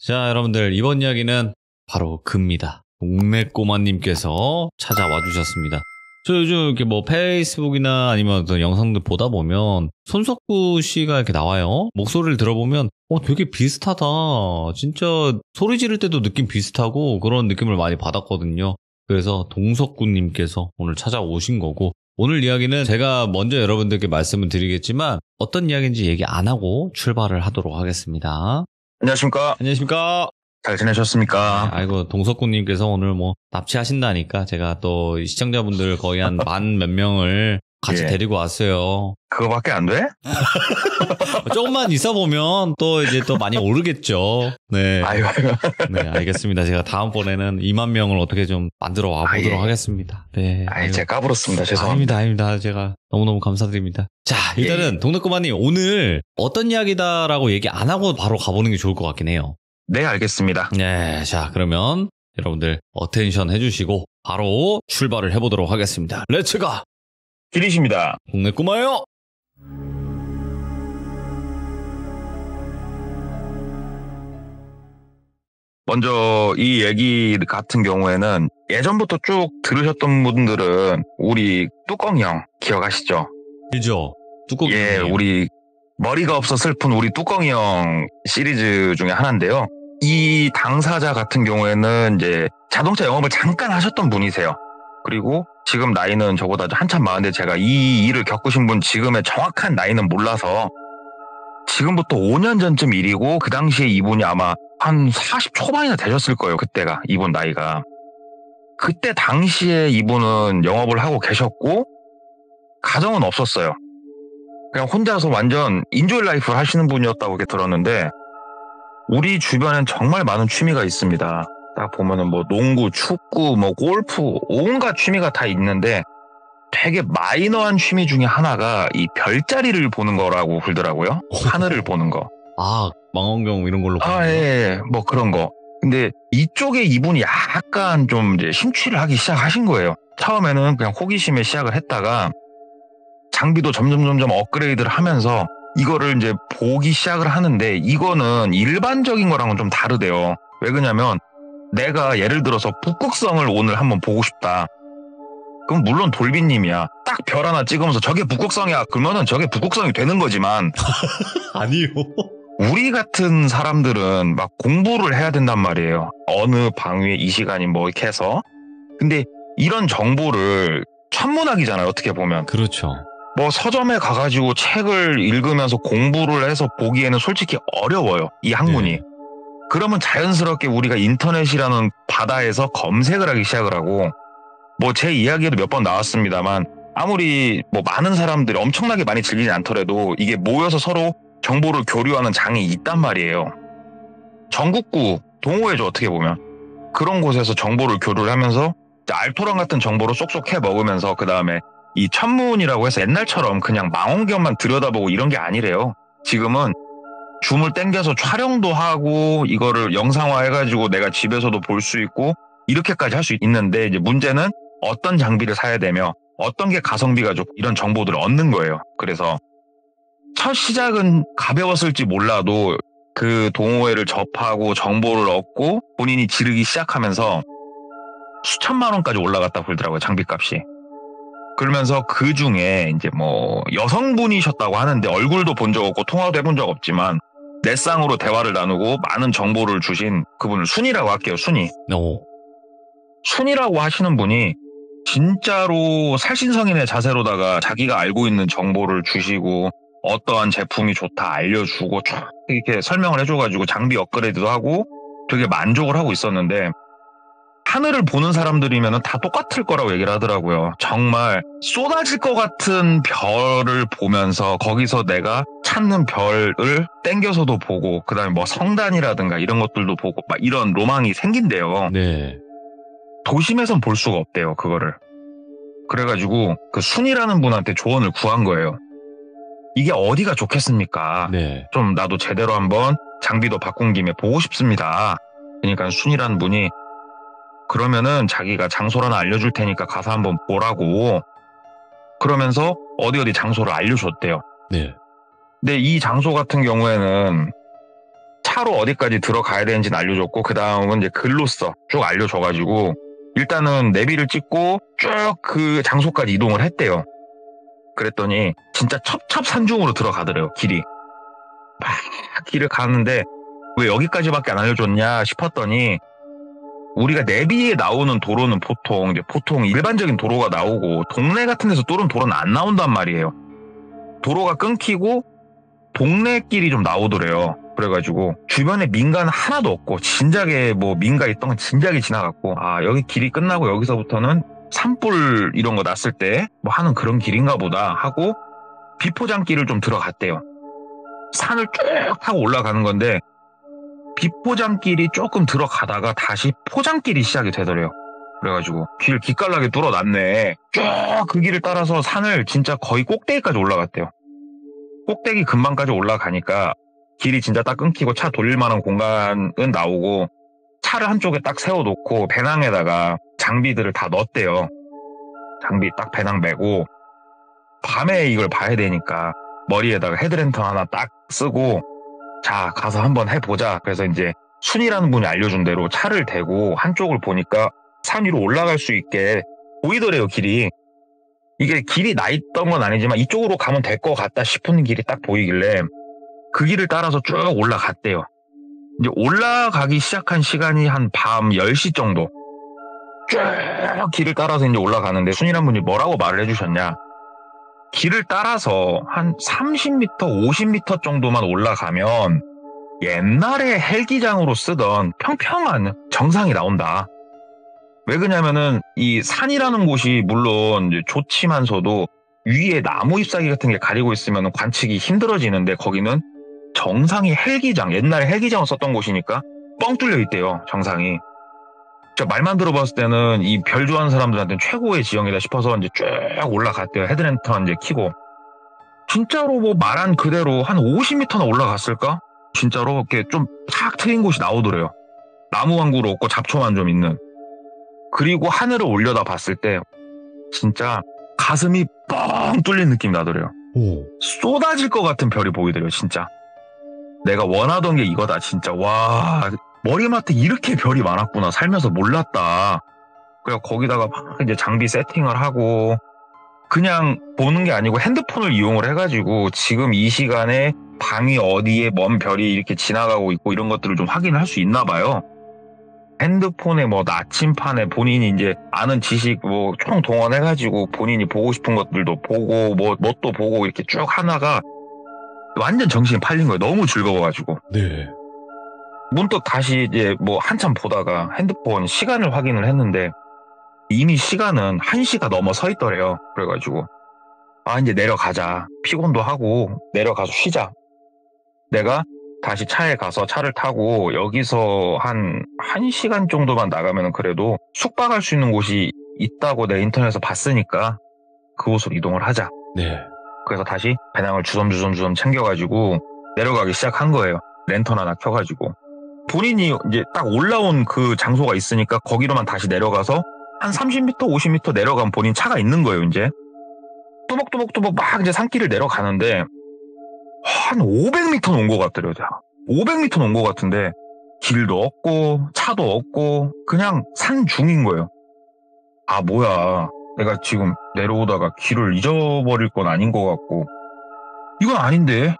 자, 여러분들 이번 이야기는 바로 그입니다. 동네꼬마님께서 찾아와 주셨습니다. 저 요즘 이렇게 뭐 페이스북이나 아니면 어떤 영상들 보다 보면 손석구 씨가 이렇게 나와요. 목소리를 들어보면 되게 비슷하다. 진짜 소리 지를 때도 느낌 비슷하고 그런 느낌을 많이 받았거든요. 그래서 동석구님께서 오늘 찾아오신 거고, 오늘 이야기는 제가 먼저 여러분들께 말씀을 드리겠지만 어떤 이야기인지 얘기 안 하고 출발을 하도록 하겠습니다. 안녕하십니까? 안녕하십니까? 잘 지내셨습니까? 아이고, 동석구님께서 오늘 뭐 납치하신다니까 제가 또 시청자분들 거의 한 만 몇 명을 같이 데리고 왔어요. 그거밖에 안 돼? 조금만 있어 보면 또 이제 또 많이 오르겠죠. 네. 아이고. 네, 알겠습니다. 제가 다음번에는 2만 명을 어떻게 좀 만들어 와 보도록 하겠습니다. 네. 제가 까불었습니다. 죄송합니다. 아닙니다. 제가 너무너무 감사드립니다. 자, 일단은 동네꼬마님 오늘 어떤 이야기다라고 얘기 안 하고 바로 가보는 게 좋을 것 같긴 해요. 네, 알겠습니다. 네, 자, 그러면 여러분들 어텐션 해주시고 바로 출발을 해보도록 하겠습니다. 렛츠가! 기리십니다. 동네꼬마요! 먼저 이 얘기 같은 경우에는 예전부터 쭉 들으셨던 분들은 우리 뚜껑이 형 기억하시죠? 그죠? 뚜껑이 우리 머리가 없어 슬픈 우리 뚜껑이 형 시리즈 중에 하나인데요. 이 당사자 같은 경우에는 이제 자동차 영업을 잠깐 하셨던 분이세요. 그리고 지금 나이는 저보다 한참 많은데 제가 이 일을 겪으신 분 지금의 정확한 나이는 몰라서 지금부터 5년 전쯤 일이고, 그 당시에 이분이 아마 한 40 초반이나 되셨을 거예요. 그때가 이분 나이가. 그때 당시에 이분은 영업을 하고 계셨고 가정은 없었어요. 그냥 혼자서 완전 인조이 라이프 하시는 분이었다고 이렇게 들었는데, 우리 주변엔 정말 많은 취미가 있습니다. 딱 보면은 뭐 농구, 축구, 뭐 골프, 온갖 취미가 다 있는데 되게 마이너한 취미 중에 하나가 이 별자리를 보는 거라고 그러더라고요. 하늘을 보는 거. 망원경 이런 걸로 보는 거? 뭐 그런 거. 근데 이쪽에 이분이 약간 좀 이제 심취를 하기 시작하신 거예요. 처음에는 그냥 호기심에 시작을 했다가 장비도 점점 업그레이드를 하면서 이거를 이제 보기 시작을 하는데, 이거는 일반적인 거랑은 좀 다르대요. 왜 그러냐면 내가 예를 들어서 북극성을 오늘 한번 보고 싶다. 그럼 물론 돌비님이야. 딱 별 하나 찍으면서 저게 북극성이야. 그러면은 저게 북극성이 되는 거지만 아니요. 우리 같은 사람들은 막 공부를 해야 된단 말이에요. 어느 방위에 이 시간이 뭐 이렇게 해서. 근데 이런 정보를 천문학이잖아요. 어떻게 보면. 그렇죠. 뭐 서점에 가가지고 책을 읽으면서 공부를 해서 보기에는 솔직히 어려워요. 이 학문이. 네. 그러면 자연스럽게 우리가 인터넷이라는 바다에서 검색을 하기 시작을 하고, 뭐 제 이야기에도 몇 번 나왔습니다만 아무리 뭐 많은 사람들이 엄청나게 많이 즐기지 않더라도 이게 모여서 서로 정보를 교류하는 장이 있단 말이에요. 전국구, 동호회죠. 어떻게 보면. 그런 곳에서 정보를 교류를 하면서 알토란 같은 정보를 쏙쏙 해 먹으면서, 그 다음에 이 천문이라고 해서 옛날처럼 그냥 망원경만 들여다보고 이런 게 아니래요. 지금은 줌을 땡겨서 촬영도 하고 이거를 영상화 해가지고 내가 집에서도 볼 수 있고 이렇게까지 할 수 있는데, 이제 문제는 어떤 장비를 사야 되며 어떤 게 가성비가 좋고 이런 정보들을 얻는 거예요. 그래서 첫 시작은 가벼웠을지 몰라도 그 동호회를 접하고 정보를 얻고 본인이 지르기 시작하면서 수천만 원까지 올라갔다 그러더라고요. 장비값이. 그러면서 그 중에 이제 뭐 여성분이셨다고 하는데 얼굴도 본 적 없고 통화도 해본 적 없지만 넷상으로 대화를 나누고 많은 정보를 주신 그분을 순이라고 할게요. 순이. 순이라고 하시는 분이 진짜로 살신성인의 자세로다가 자기가 알고 있는 정보를 주시고 어떠한 제품이 좋다 알려주고 쫙 이렇게 설명을 해줘가지고 장비 업그레이드도 하고 되게 만족을 하고 있었는데, 하늘을 보는 사람들이면 다 똑같을 거라고 얘기를 하더라고요. 정말 쏟아질 것 같은 별을 보면서 거기서 내가 찾는 별을 땡겨서도 보고, 그 다음에 뭐 성단이라든가 이런 것들도 보고 막 이런 로망이 생긴대요. 네. 도심에선 볼 수가 없대요, 그거를. 그래가지고 그 순이라는 분한테 조언을 구한 거예요. 이게 어디가 좋겠습니까? 네. 좀 나도 제대로 한번 장비도 바꾼 김에 보고 싶습니다. 그러니까 순이라는 분이 그러면은 자기가 장소를 하나 알려줄 테니까 가서 한번 보라고 그러면서 어디 장소를 알려줬대요. 네. 근데 이 장소 같은 경우에는 차로 어디까지 들어가야 되는지는 알려줬고 그 다음은 이제 글로써 쭉 알려줘가지고 일단은 내비를 찍고 쭉 그 장소까지 이동을 했대요. 그랬더니 진짜 첩첩산중으로 들어가더래요. 길이. 막 길을 가는데 왜 여기까지밖에 안 알려줬냐 싶었더니 우리가 내비에 나오는 도로는 보통 일반적인 도로가 나오고 동네 같은 데서 뚫은 도로는 안 나온단 말이에요. 도로가 끊기고 동네 길이 좀 나오더래요. 그래가지고 주변에 민가는 하나도 없고 진작에 뭐 민가 있던 건 진작에 지나갔고 아 여기 길이 끝나고 여기서부터는 산불 이런 거 났을 때 뭐 하는 그런 길인가 보다 하고 비포장길을 좀 들어갔대요. 산을 쭉 타고 올라가는 건데 비포장길이 조금 들어가다가 다시 포장길이 시작이 되더래요. 그래가지고 길 기깔나게 뚫어놨네. 쭉 그 길을 따라서 산을 진짜 거의 꼭대기까지 올라갔대요. 꼭대기 근방까지 올라가니까 길이 진짜 딱 끊기고 차 돌릴 만한 공간은 나오고 차를 한쪽에 딱 세워놓고 배낭에다가 장비들을 다 넣었대요. 장비 딱 배낭 메고 밤에 이걸 봐야 되니까 머리에다가 헤드랜턴 하나 딱 쓰고 자 가서 한번 해보자. 그래서 이제 순이라는 분이 알려준 대로 차를 대고 한쪽을 보니까 산 위로 올라갈 수 있게 보이더래요. 길이. 이게 길이 나 있던 건 아니지만 이쪽으로 가면 될 것 같다 싶은 길이 딱 보이길래 그 길을 따라서 쭉 올라갔대요. 이제 올라가기 시작한 시간이 한 밤 10시 정도. 쭉 길을 따라서 이제 올라가는데 순이란 분이 뭐라고 말을 해주셨냐. 길을 따라서 한 30m, 50m 정도만 올라가면 옛날에 헬기장으로 쓰던 평평한 정상이 나온다. 왜 그러냐면은 이 산이라는 곳이 물론 이제 좋지만서도 위에 나무 잎사귀 같은 게 가리고 있으면 관측이 힘들어지는데 거기는 정상이 헬기장, 옛날에 헬기장을 썼던 곳이니까 뻥 뚫려 있대요, 정상이. 말만 들어봤을 때는 이 별 좋아하는 사람들한테는 최고의 지형이다 싶어서 이제 쭉 올라갔대요. 헤드랜턴 이제 켜고. 진짜로 뭐 말한 그대로 한 50m나 올라갔을까? 진짜로 이렇게 좀 탁 트인 곳이 나오더래요. 나무 한 그루 없고 잡초만 좀 있는. 그리고 하늘을 올려다 봤을 때 진짜 가슴이 뻥 뚫린 느낌이 나더래요. 오. 쏟아질 것 같은 별이 보이더래요, 진짜. 내가 원하던 게 이거다, 진짜. 와, 머리맡에 이렇게 별이 많았구나. 살면서 몰랐다. 그래서 거기다가 막 이제 장비 세팅을 하고 그냥 보는 게 아니고 핸드폰을 이용을 해가지고 지금 이 시간에 방이 어디에 먼 별이 이렇게 지나가고 있고 이런 것들을 좀 확인을 할 수 있나 봐요. 핸드폰에 뭐 나침판에 본인이 이제 아는 지식 뭐 총 동원해가지고 본인이 보고 싶은 것들도 보고 뭣도 보고 이렇게 쭉 하나가 완전 정신이 팔린 거예요. 너무 즐거워가지고. 네. 문득 다시 이제 뭐 한참 보다가 핸드폰 시간을 확인을 했는데 이미 시간은 1시가 넘어 서 있더래요. 그래가지고 아 이제 내려가자. 피곤도 하고 내려가서 쉬자. 내가 다시 차에 가서 차를 타고 여기서 한 1시간 정도만 나가면 그래도 숙박할 수 있는 곳이 있다고 내 인터넷에서 봤으니까 그곳으로 이동을 하자. 네. 그래서 다시 배낭을 주섬주섬 챙겨가지고 내려가기 시작한 거예요. 랜턴 하나 켜가지고. 본인이 이제 딱 올라온 그 장소가 있으니까 거기로만 다시 내려가서 한 30m, 50m 내려가면 본인 차가 있는 거예요, 이제. 뚜벅뚜벅뚜벅 막 이제 산길을 내려가는데 한 500m는 온 것 같더래요. 500m는 온 것 같은데 길도 없고 차도 없고 그냥 산 중인 거예요. 아 뭐야 내가 지금 내려오다가 길을 잊어버릴 건 아닌 것 같고 이건 아닌데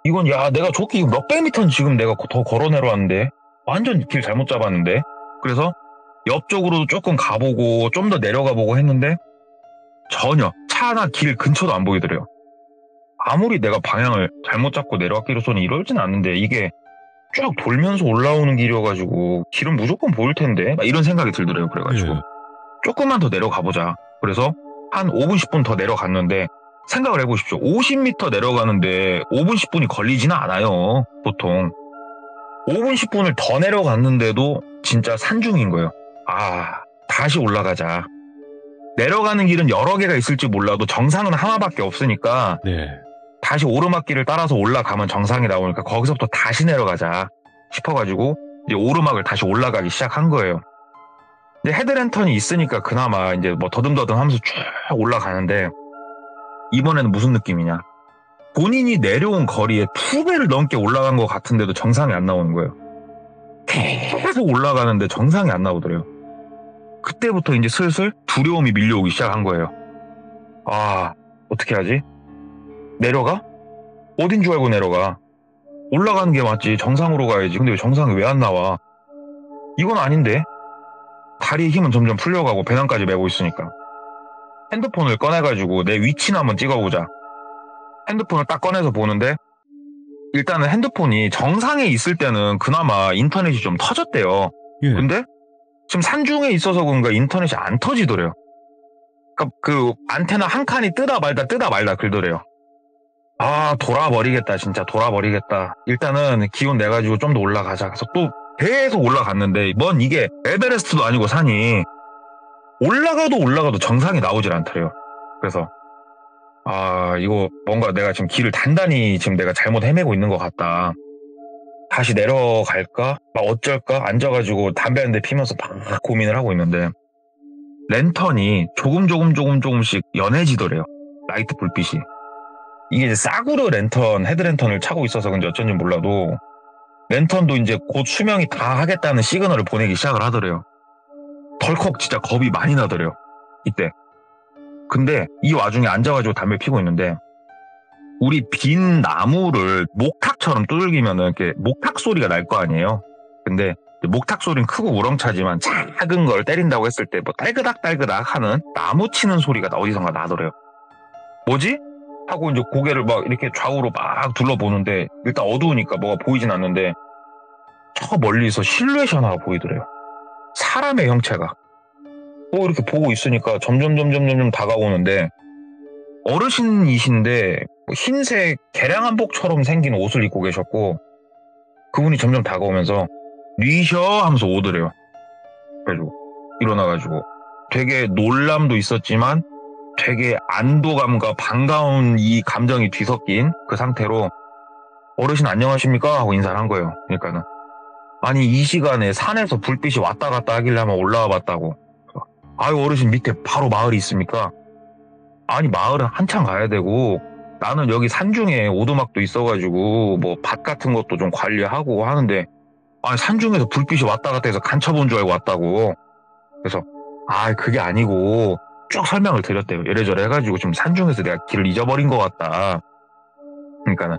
이건 야 내가 좋게 몇백 미터는 지금 내가 더 걸어 내려왔는데 완전 길 잘못 잡았는데 그래서 옆쪽으로도 조금 가보고 좀 더 내려가보고 했는데 전혀 차나 길 근처도 안 보이더래요. 아무리 내가 방향을 잘못 잡고 내려왔기로서는 이러진 않는데 이게 쭉 돌면서 올라오는 길이어가지고 길은 무조건 보일 텐데 막 이런 생각이 들더래요. 그래가지고 네. 조금만 더 내려가보자. 그래서 한 5분 10분 더 내려갔는데 생각을 해보십시오. 50m 내려가는데 5분 10분이 걸리지는 않아요. 보통 5분 10분을 더 내려갔는데도 진짜 산중인 거예요. 아 다시 올라가자. 내려가는 길은 여러 개가 있을지 몰라도 정상은 하나밖에 없으니까 네. 다시 오르막길을 따라서 올라가면 정상이 나오니까 거기서부터 다시 내려가자 싶어가지고 이제 오르막을 다시 올라가기 시작한 거예요. 이제 헤드랜턴이 있으니까 그나마 이제 뭐 더듬더듬 하면서 쭉 올라가는데 이번에는 무슨 느낌이냐. 본인이 내려온 거리에 2배를 넘게 올라간 것 같은데도 정상이 안 나오는 거예요. 계속 올라가는데 정상이 안 나오더래요. 그때부터 이제 슬슬 두려움이 밀려오기 시작한 거예요. 아, 어떻게 하지? 내려가? 어딘 줄 알고 내려가? 올라가는 게 맞지. 정상으로 가야지. 근데 왜 정상이 왜 안 나와? 이건 아닌데? 다리의 힘은 점점 풀려가고 배낭까지 메고 있으니까. 핸드폰을 꺼내가지고 내 위치나 한번 찍어보자. 핸드폰을 딱 꺼내서 보는데 일단은 핸드폰이 정상에 있을 때는 그나마 인터넷이 좀 터졌대요. 예. 근데 지금 산중에 있어서 그런가 인터넷이 안 터지더래요. 그러니까 그 안테나 한 칸이 뜨다 말다 그러더래요. 아, 돌아버리겠다. 진짜 돌아버리겠다. 일단은 기운 내가지고 좀 더 올라가자. 그래서 또 계속 올라갔는데 뭔 이게 에베레스트도 아니고 산이 올라가도 정상이 나오질 않더래요. 그래서 아, 이거 뭔가 내가 지금 길을 단단히 지금 내가 잘못 헤매고 있는 것 같다. 다시 내려갈까? 막 어쩔까? 앉아가지고 담배 한 대 피면서 막 고민을 하고 있는데 랜턴이 조금씩 연해지더래요. 라이트 불빛이. 이게 이제 싸구려 랜턴, 헤드랜턴을 차고 있어서 그런지 어쩐지 몰라도 랜턴도 이제 곧 수명이 다 하겠다는 시그널을 보내기 시작을 하더래요. 덜컥 진짜 겁이 많이 나더래요. 이때. 근데 이 와중에 앉아가지고 담배 피고 있는데 우리 빈 나무를 목탁처럼 두들기면은 이렇게 목탁 소리가 날 거 아니에요. 근데 목탁 소리는 크고 우렁차지만 작은 걸 때린다고 했을 때 뭐 딸그닥 하는 나무 치는 소리가 어디선가 나더래요. 뭐지? 하고 이제 고개를 막 이렇게 좌우로 막 둘러보는데 일단 어두우니까 뭐가 보이진 않는데 저 멀리서 실루엣이 하나가 보이더래요. 사람의 형체가. 또 이렇게 보고 있으니까 점점 다가오는데 어르신이신데 흰색 개량 한복처럼 생긴 옷을 입고 계셨고 그분이 점점 다가오면서 뉘셔 하면서 오더래요. 그래가지고 일어나가지고 되게 놀람도 있었지만 되게 안도감과 반가운 이 감정이 뒤섞인 그 상태로 어르신 안녕하십니까? 하고 인사를 한 거예요. 그러니까는 아니 이 시간에 산에서 불빛이 왔다 갔다 하길래 한번 올라와 봤다고. 아유 어르신 밑에 바로 마을이 있습니까? 아니 마을은 한참 가야 되고 나는 여기 산중에 오두막도 있어가지고 뭐 밭 같은 것도 좀 관리하고 하는데 아니 산중에서 불빛이 왔다 갔다 해서 간첩온 줄 알고 왔다고. 그래서 아 그게 아니고 쭉 설명을 드렸대요. 이래저래 해가지고 지금 산중에서 내가 길을 잊어버린 것 같다. 그러니까는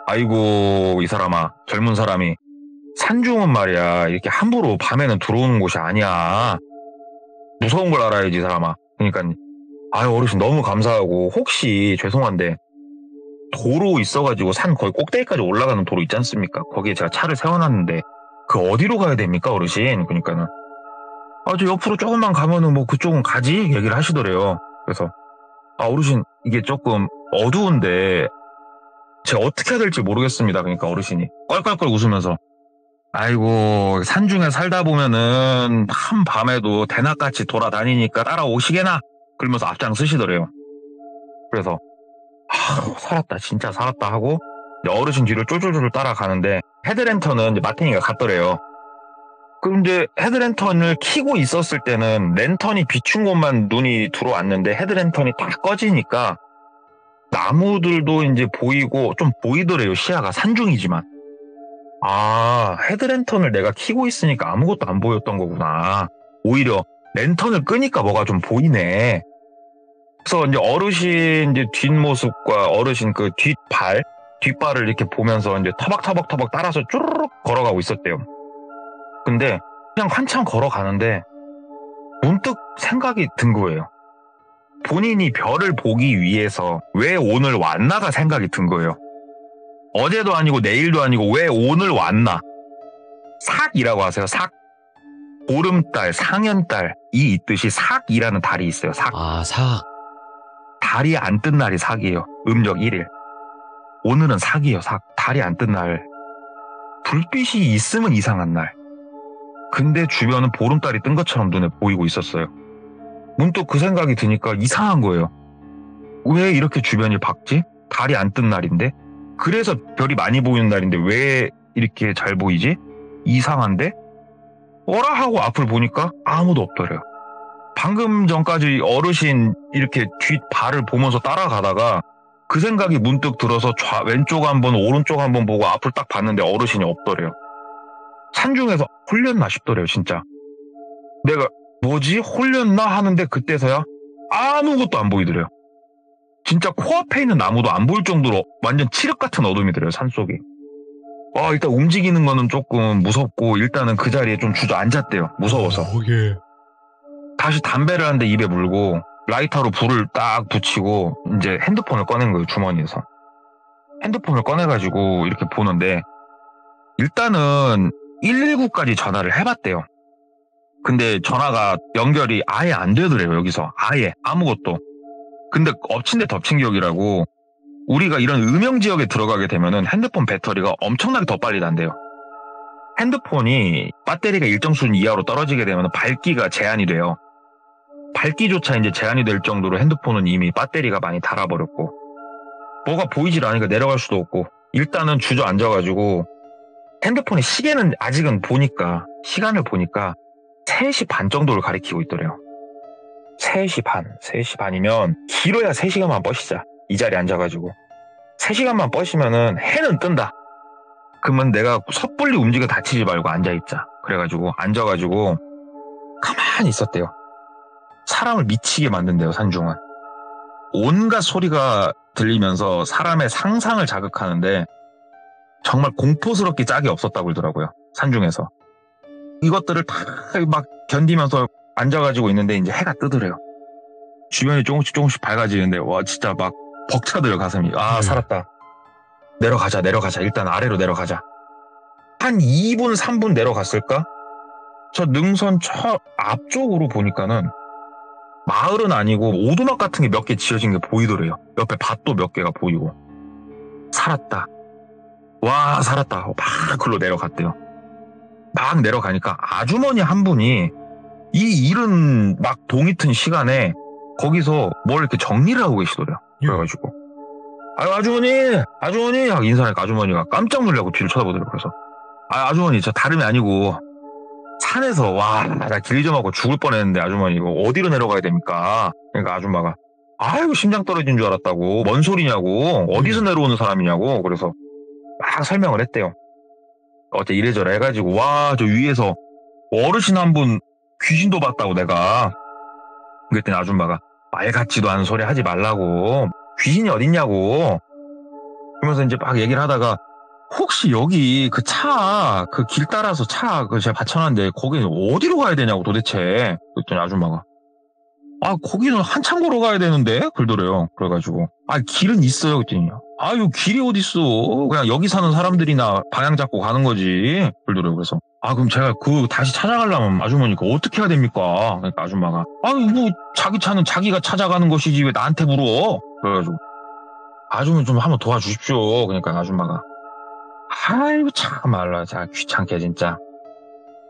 아이고 이 사람아 젊은 사람이 산중은 말이야 이렇게 함부로 밤에는 들어오는 곳이 아니야. 무서운 걸 알아야지 이 사람아. 그러니까 아유 어르신 너무 감사하고 혹시 죄송한데 도로 있어가지고 산 거의 꼭대기까지 올라가는 도로 있지 않습니까? 거기에 제가 차를 세워놨는데 그 어디로 가야 됩니까 어르신? 그러니까는 저 옆으로 조금만 가면은 뭐 그쪽은 가지 얘기를 하시더래요. 그래서 어르신 이게 조금 어두운데 제가 어떻게 해야 될지 모르겠습니다. 그러니까 어르신이 껄껄껄 웃으면서 아이고 산중에 살다 보면은 한밤에도 대낮같이 돌아다니니까 따라오시게나 그러면서 앞장 쓰시더래요. 그래서 살았다 진짜 살았다 하고 어르신 뒤를 쫄쫄쫄 따라가는데 헤드랜턴은 이제 마탱이가 갔더래요. 그런데 헤드랜턴을 켜고 있었을 때는 랜턴이 비춘 곳만 눈이 들어왔는데 헤드랜턴이 딱 꺼지니까 나무들도 이제 보이고 좀 보이더래요. 시야가 산중이지만 헤드랜턴을 내가 켜고 있으니까 아무것도 안 보였던 거구나. 오히려 랜턴을 끄니까 뭐가 좀 보이네. 그래서 이제 어르신 이제 뒷모습과 어르신 그 뒷발을 이렇게 보면서 이제 터벅터벅 따라서 쭈르륵 걸어가고 있었대요. 근데 그냥 한참 걸어가는데 문득 생각이 든 거예요. 본인이 별을 보기 위해서 왜 오늘 왔나가 생각이 든 거예요. 어제도 아니고 내일도 아니고 왜 오늘 왔나. 삭이라고 하세요. 삭. 보름달, 상현달 이 있듯이 삭이라는 달이 있어요. 삭. 삭. 달이 안 뜬 날이 삭이에요. 음력 1일. 오늘은 삭이에요. 삭. 달이 안 뜬 날. 불빛이 있으면 이상한 날. 근데 주변은 보름달이 뜬 것처럼 눈에 보이고 있었어요. 문득 그 생각이 드니까 이상한 거예요. 왜 이렇게 주변이 밝지? 달이 안 뜬 날인데? 그래서 별이 많이 보이는 날인데 왜 이렇게 잘 보이지? 이상한데? 어라 하고 앞을 보니까 아무도 없더래요. 방금 전까지 어르신 이렇게 뒷발을 보면서 따라가다가 그 생각이 문득 들어서 왼쪽 한번 오른쪽 한번 보고 앞을 딱 봤는데 어르신이 없더래요. 산중에서 홀렸나 싶더래요 진짜. 내가 뭐지 홀렸나 하는데 그때서야 아무것도 안 보이더래요. 진짜 코앞에 있는 나무도 안 보일 정도로 완전 칠흑 같은 어둠이더래요 산속이. 일단 움직이는 거는 조금 무섭고 일단은 그 자리에 좀 주저앉았대요. 무서워서. 예. 다시 담배를 한 대 입에 물고 라이터로 불을 딱 붙이고 이제 핸드폰을 꺼낸 거예요. 주머니에서. 핸드폰을 꺼내가지고 이렇게 보는데 일단은 119까지 전화를 해봤대요. 근데 전화가 연결이 아예 안 되더래요. 여기서 아예 아무것도. 근데 엎친 데 덮친 격이라고 우리가 이런 음영 지역에 들어가게 되면은 핸드폰 배터리가 엄청나게 더 빨리 단대요. 핸드폰이 배터리가 일정 수준 이하로 떨어지게 되면 밝기가 제한이 돼요. 밝기조차 이제 제한이 될 정도로 핸드폰은 이미 배터리가 많이 닳아버렸고 뭐가 보이질 않으니까 내려갈 수도 없고 일단은 주저앉아가지고 핸드폰의 시계는 아직은 보니까 시간을 보니까 3시 반 정도를 가리키고 있더래요. 3시 반이면 길어야 3시간만 뻗시자. 이 자리에 앉아가지고 3시간만 뻗시면은 해는 뜬다. 그러면 내가 섣불리 움직여 다치지 말고 앉아있자. 그래가지고 앉아가지고 가만히 있었대요. 사람을 미치게 만든대요. 산중은. 온갖 소리가 들리면서 사람의 상상을 자극하는데 정말 공포스럽게 짝이 없었다고 그러더라고요. 산중에서. 이것들을 다 막 견디면서 앉아가지고 있는데 이제 해가 뜨더래요. 주변이 조금씩 밝아지는데 와 진짜 막 벅차더래요 가슴이. 살았다. 내려가자. 일단 아래로 내려가자. 한 2분 3분 내려갔을까? 저 능선 저 앞쪽으로 보니까는 마을은 아니고 오두막 같은 게 몇 개 지어진 게 보이더래요. 옆에 밭도 몇 개가 보이고. 살았다. 와 살았다. 막 글로 내려갔대요. 막 내려가니까 아주머니 한 분이 이 이른 막 동이 튼 시간에 거기서 뭘 이렇게 정리를 하고 계시더래요. 그래가지고 아주머니 하고 인사하니까 아주머니가 깜짝 놀라고 뒤를 쳐다보더래요. 그래서 아주머니 저 다름이 아니고 산에서 나 길 잊어먹고 죽을 뻔했는데 아주머니 이거 어디로 내려가야 됩니까? 그러니까 아줌마가 아이고 심장 떨어진 줄 알았다고. 뭔 소리냐고. 어디서 내려오는 사람이냐고. 그래서 막 설명을 했대요. 어째 이래저래 해가지고 저 위에서 어르신 한 분 귀신도 봤다고 내가. 그랬더니 아줌마가 말 같지도 않은 소리 하지 말라고. 귀신이 어딨냐고. 그러면서 이제 막 얘기를 하다가 혹시 여기 그 길 따라서 제가 받쳐놨는데 거기는 어디로 가야 되냐고 도대체. 그랬더니 아줌마가 거기는 한참 걸어가야 되는데? 그러더래요. 그래가지고 길은 있어요. 그랬더니 요 길이 어딨어. 그냥 여기 사는 사람들이나 방향 잡고 가는 거지. 그러더래요. 그래서 그럼 제가 다시 찾아가려면 아주머니 어떻게 해야 됩니까? 그러니까 아줌마가 뭐 자기 차는 자기가 찾아가는 것이지 왜 나한테 물어? 그래가지고 아주머니 좀 한번 도와주십시오. 그러니까 아줌마가 아이고 참 말라. 자 귀찮게 진짜.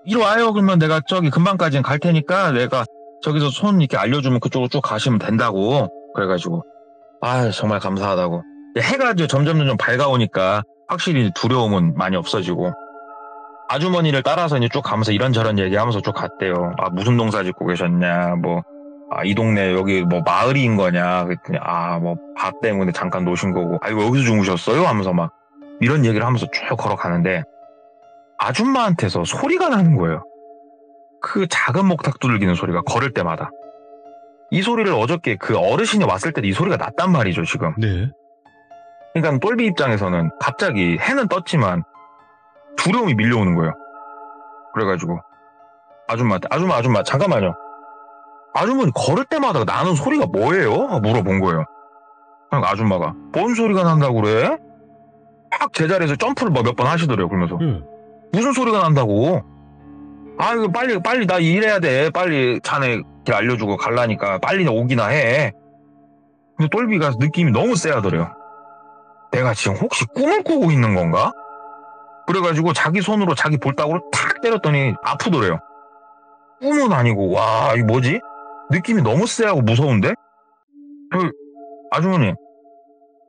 이리 와요. 그러면 내가 저기 금방까지는 갈 테니까 내가 저기서 손 이렇게 알려주면 그쪽으로 쭉 가시면 된다고. 그래가지고 정말 감사하다고. 해가 이제 점점 밝아오니까 확실히 두려움은 많이 없어지고 아주머니를 따라서 이제 쭉 가면서 이런저런 얘기하면서 쭉 갔대요. 무슨 농사 짓고 계셨냐, 이 동네 여기 뭐 마을인 거냐. 그랬더니 뭐 밭 때문에 잠깐 노신 거고. 이거 여기서 주무셨어요? 하면서 막 이런 얘기를 하면서 쭉 걸어가는데 아줌마한테서 소리가 나는 거예요. 그 작은 목탁 두들기는 소리가 걸을 때마다. 이 소리를 어저께 그 어르신이 왔을 때도 이 소리가 났단 말이죠 지금. 네. 그러니까 똘비 입장에서는 갑자기 해는 떴지만 두려움이 밀려오는 거예요. 그래가지고 아줌마한테 아줌마 잠깐만요. 아주머니 걸을 때마다 나는 소리가 뭐예요? 물어본 거예요. 그러니까 아줌마가 뭔 소리가 난다고 그래? 막 제자리에서 점프를 몇 번 하시더래요. 그러면서 무슨 소리가 난다고? 이거 빨리 나 일해야 돼. 빨리 자네 길 알려주고 갈라니까 빨리 오기나 해. 근데 똘비가 느낌이 너무 쎄하더래요. 내가 지금 혹시 꿈을 꾸고 있는 건가? 그래가지고 자기 손으로 자기 볼따구를 탁 때렸더니 아프더래요. 꿈은 아니고 이거 뭐지? 느낌이 너무 쎄하고 무서운데? 아주머니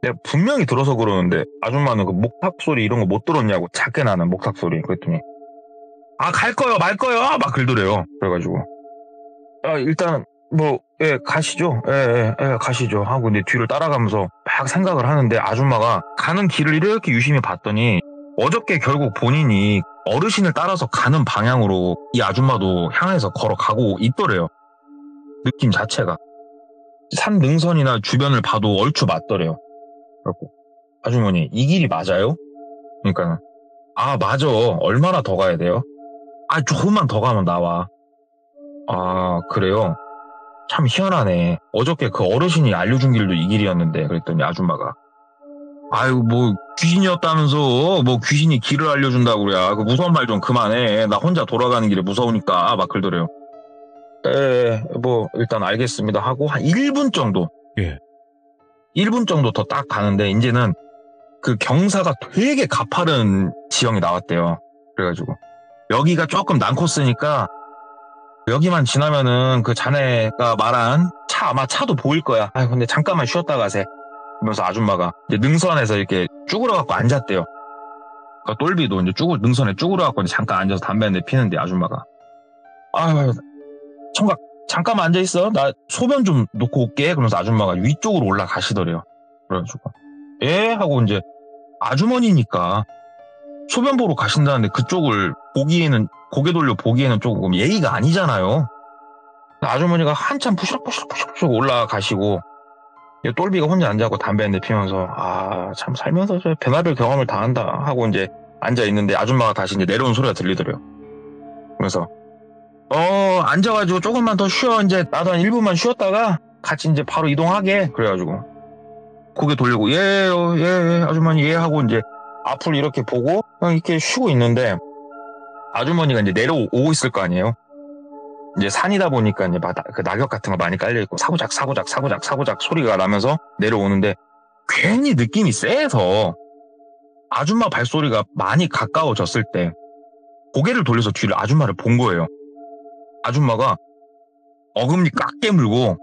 내가 분명히 들어서 그러는데 아줌마는 그 목탁 소리 이런 거 못 들었냐고. 작게 나는 목탁 소리. 그랬더니 갈 거요 말 거요 막 그러더래요. 그래가지고 일단 가시죠. 가시죠 하고 이제 뒤를 따라가면서 생각을 하는데 아줌마가 가는 길을 이렇게 유심히 봤더니 어저께 결국 본인이 어르신을 따라서 가는 방향으로 이 아줌마도 향해서 걸어가고 있더래요. 느낌 자체가. 산 능선이나 주변을 봐도 얼추 맞더래요. 그래갖고 아주머니 이 길이 맞아요? 그러니까는 아 맞아. 얼마나 더 가야 돼요? 아 조금만 더 가면 나와. 아 그래요? 참 희한하네. 어저께 그 어르신이 알려준 길도 이 길이었는데 그랬더니 아줌마가 아유 뭐 귀신이었다면서 뭐 귀신이 길을 알려준다고 그래. 그 무서운 말 좀 그만해. 나 혼자 돌아가는 길에 무서우니까 막 그러더래요. 뭐 일단 알겠습니다 하고 한 1분 정도 예. 1분 정도 더 딱 가는데 이제는 그 경사가 되게 가파른 지형이 나왔대요. 그래가지고 여기가 조금 난코스니까 여기만 지나면은 그 자네가 말한 차 아마 차도 보일 거야. 아 근데 잠깐만 쉬었다 가세. 그러면서 아줌마가 이제 능선에서 이렇게 쭈그러 갖고 앉았대요. 그러니까 똘비도 이제 능선에 쭈그러 갖고 잠깐 앉아서 담배 한 대 피는데 아줌마가 아 청각 잠깐만 앉아 있어. 나 소변 좀 놓고 올게. 그러면서 아줌마가 위쪽으로 올라가시더래요. 그래가지고 예 하고 이제 아주머니니까 소변 보러 가신다는데 그쪽을 보기에는 고개 돌려 보기에는 조금 예의가 아니잖아요. 아주머니가 한참 푸시럭푸시럭 올라가시고 똘비가 혼자 앉아갖고 담배 한 대 피면서 아 참 살면서 저 배나별 경험을 당한다 하고 이제 앉아 있는데 아줌마가 다시 이제 내려온 소리가 들리더래요. 그래서 앉아가지고 조금만 더 쉬어. 이제 나도 한 1분만 쉬었다가 같이 이제 바로 이동하게. 그래가지고 고개 돌리고 예 아주머니 예 하고 이제 앞을 이렇게 보고 이렇게 쉬고 있는데 아주머니가 이제 내려오고 있을 거 아니에요. 이제 산이다 보니까 이제 막 그 낙엽 같은 거 많이 깔려 있고 사고작 소리가 나면서 내려오는데 괜히 느낌이 세서 아줌마 발소리가 많이 가까워졌을 때 고개를 돌려서 뒤를 아줌마를 본 거예요. 아줌마가 어금니 꽉 깨물고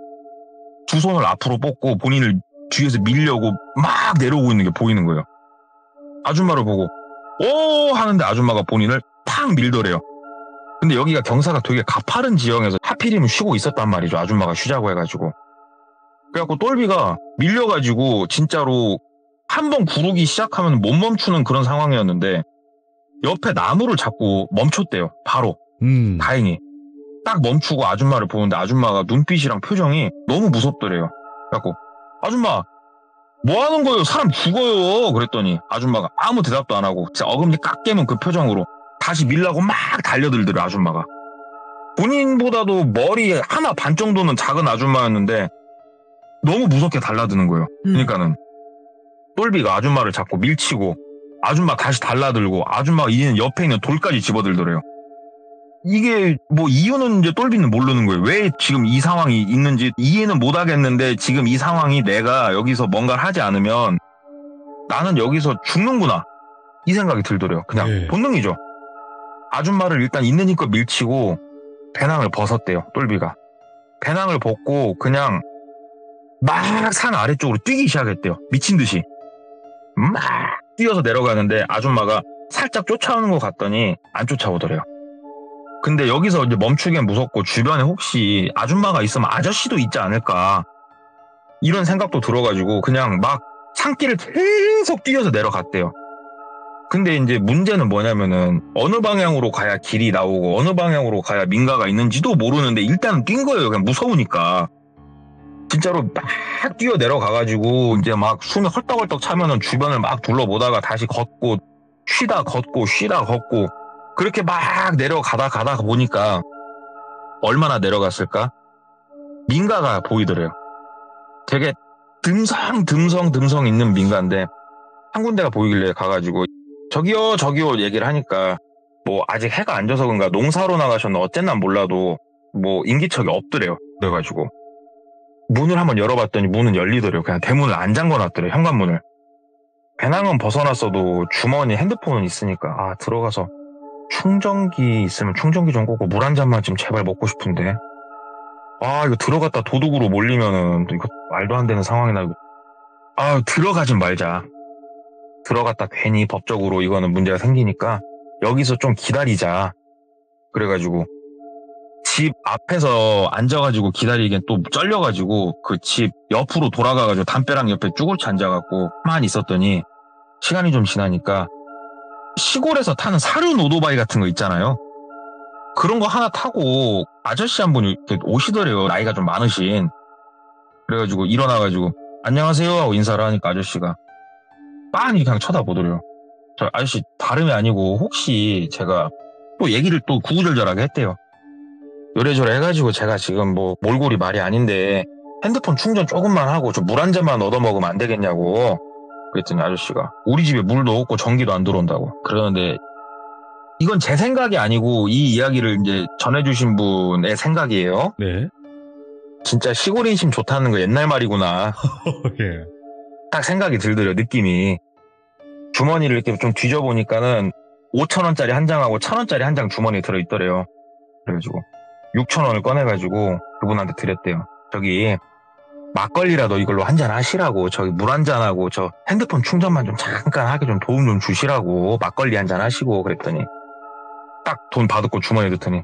두 손을 앞으로 뻗고 본인을 뒤에서 밀려고 막 내려오고 있는 게 보이는 거예요. 아줌마를 보고 오 하는데 아줌마가 본인을 팍 밀더래요. 근데 여기가 경사가 되게 가파른 지형에서 하필이면 쉬고 있었단 말이죠. 아줌마가 쉬자고 해가지고. 그래갖고 똘비가 밀려가지고 진짜로 한 번 구르기 시작하면 못 멈추는 그런 상황이었는데 옆에 나무를 잡고 멈췄대요. 바로. 다행히. 딱 멈추고 아줌마를 보는데 아줌마가 눈빛이랑 표정이 너무 무섭더래요. 그래갖고 아줌마 뭐 하는 거예요? 사람 죽어요. 그랬더니 아줌마가 아무 대답도 안 하고 진짜 어금니 깍 깨문 그 표정으로 다시 밀라고 막 달려들더래요. 아줌마가. 본인보다도 머리 하나 반 정도는 작은 아줌마였는데 너무 무섭게 달라드는 거예요. 그러니까는 똘비가 아줌마를 잡고 밀치고 아줌마 다시 달라들고 아줌마가 이제는 옆에 있는 돌까지 집어들더래요. 이게 뭐 이유는 이제 똘비는 모르는 거예요. 왜 지금 이 상황이 있는지 이해는 못 하겠는데 지금 이 상황이 내가 여기서 뭔가를 하지 않으면 나는 여기서 죽는구나. 이 생각이 들더래요. 그냥 본능이죠. 아줌마를 일단 있는 힘껏 밀치고 배낭을 벗었대요. 똘비가. 배낭을 벗고 그냥 막 산 아래쪽으로 뛰기 시작했대요. 미친 듯이. 막 뛰어서 내려가는데 아줌마가 살짝 쫓아오는 것 같더니 안 쫓아오더래요. 근데 여기서 이제 멈추기엔 무섭고 주변에 혹시 아줌마가 있으면 아저씨도 있지 않을까 이런 생각도 들어가지고 그냥 막 산길을 계속 뛰어서 내려갔대요. 근데 이제 문제는 뭐냐면은 어느 방향으로 가야 길이 나오고 어느 방향으로 가야 민가가 있는지도 모르는데 일단은 뛴 거예요. 그냥 무서우니까. 진짜로 막 뛰어 내려가가지고 이제 막 숨이 헐떡헐떡 차면은 주변을 막 둘러보다가 다시 걷고 쉬다 걷고 그렇게 막 가다가 보니까 얼마나 내려갔을까? 민가가 보이더래요. 되게 듬성 있는 민가인데 한 군데가 보이길래 가가지고 저기요 얘기를 하니까 뭐 아직 해가 안 져서 그런가 농사로 나가셨나 어쨌나 몰라도 뭐 인기척이 없더래요. 그래가지고 문을 한번 열어봤더니 문은 열리더래요. 그냥 대문을 안 잠궈놨더래요. 현관문을. 배낭은 벗어났어도 주머니 핸드폰은 있으니까 들어가서 충전기 있으면 충전기 좀 꽂고 물 한 잔만 좀 제발 먹고 싶은데 이거 들어갔다 도둑으로 몰리면은 이거 말도 안 되는 상황이나 이거 들어가진 말자. 들어갔다 괜히 법적으로 이거는 문제가 생기니까 여기서 좀 기다리자. 그래가지고 집 앞에서 앉아가지고 기다리기엔 또 쩔려가지고 그 집 옆으로 돌아가가지고 담벼락 옆에 쭈글치 앉아갖고 가만히 있었더니 시간이 좀 지나니까 시골에서 타는 사륜 오토바이 같은 거 있잖아요. 그런 거 하나 타고 아저씨 한 분이 이렇게 오시더래요. 나이가 좀 많으신. 그래가지고 일어나가지고 안녕하세요 하고 인사를 하니까 아저씨가 빤히 그냥 쳐다보더래요. 저 아저씨 다름이 아니고 혹시 제가 또 얘기를 또 구구절절하게 했대요. 요래저래 해가지고 제가 지금 뭐 몰골이 말이 아닌데 핸드폰 충전 조금만 하고 저 물 한 잔만 얻어먹으면 안 되겠냐고. 그랬더니 아저씨가 우리 집에 물도 없고 전기도 안 들어온다고. 그러는데 이건 제 생각이 아니고 이 이야기를 이제 전해주신 분의 생각이에요. 네. 진짜 시골 인심 좋다는 거 옛날 말이구나. 예. 딱 생각이 들더래요. 느낌이. 주머니를 이렇게 좀 뒤져보니까는 5,000원짜리 한 장하고 1,000원짜리 한 장 주머니에 들어있더래요. 그래가지고 6,000원을 꺼내가지고 그분한테 드렸대요. 저기 막걸리라도 이걸로 한 잔 하시라고. 저기 물 한 잔하고 저 핸드폰 충전만 좀 잠깐 하게 좀 도움 좀 주시라고. 막걸리 한 잔 하시고. 그랬더니 딱 돈 받고 주머니에 넣더니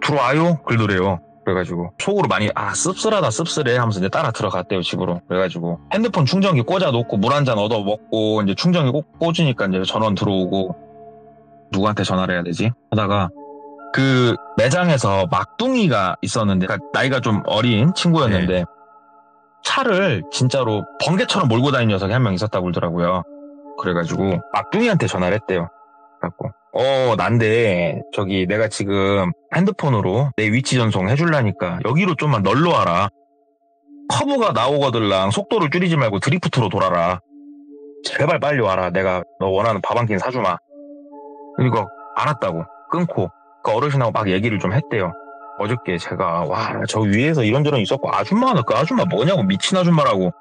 들어와요? 그러더래요. 그래가지고 속으로 많이 씁쓸하다 씁쓸해 하면서 이제 따라 들어갔대요 집으로. 그래가지고 핸드폰 충전기 꽂아놓고 물 한 잔 얻어 먹고 이제 충전기 꽂으니까 이제 전원 들어오고 누구한테 전화를 해야 되지? 하다가 그 매장에서 막둥이가 있었는데 그러니까 나이가 좀 어린 친구였는데 네. 차를 진짜로 번개처럼 몰고 다니는 녀석이 한 명 있었다고 그러더라고요. 그래가지고 막둥이한테 전화를 했대요. 그래갖고 난데 저기 내가 지금 핸드폰으로 내 위치 전송 해줄라니까 여기로 좀만 널러 와라. 커브가 나오거들랑 속도를 줄이지 말고 드리프트로 돌아라. 제발 빨리 와라. 내가 너 원하는 밥 한 끼 사주마. 그리고 알았다고 끊고 그 어르신하고 막 얘기를 좀 했대요. 어저께 제가 저 위에서 이런저런 있었고 아줌마는 그 아줌마 뭐냐고 미친 아줌마라고.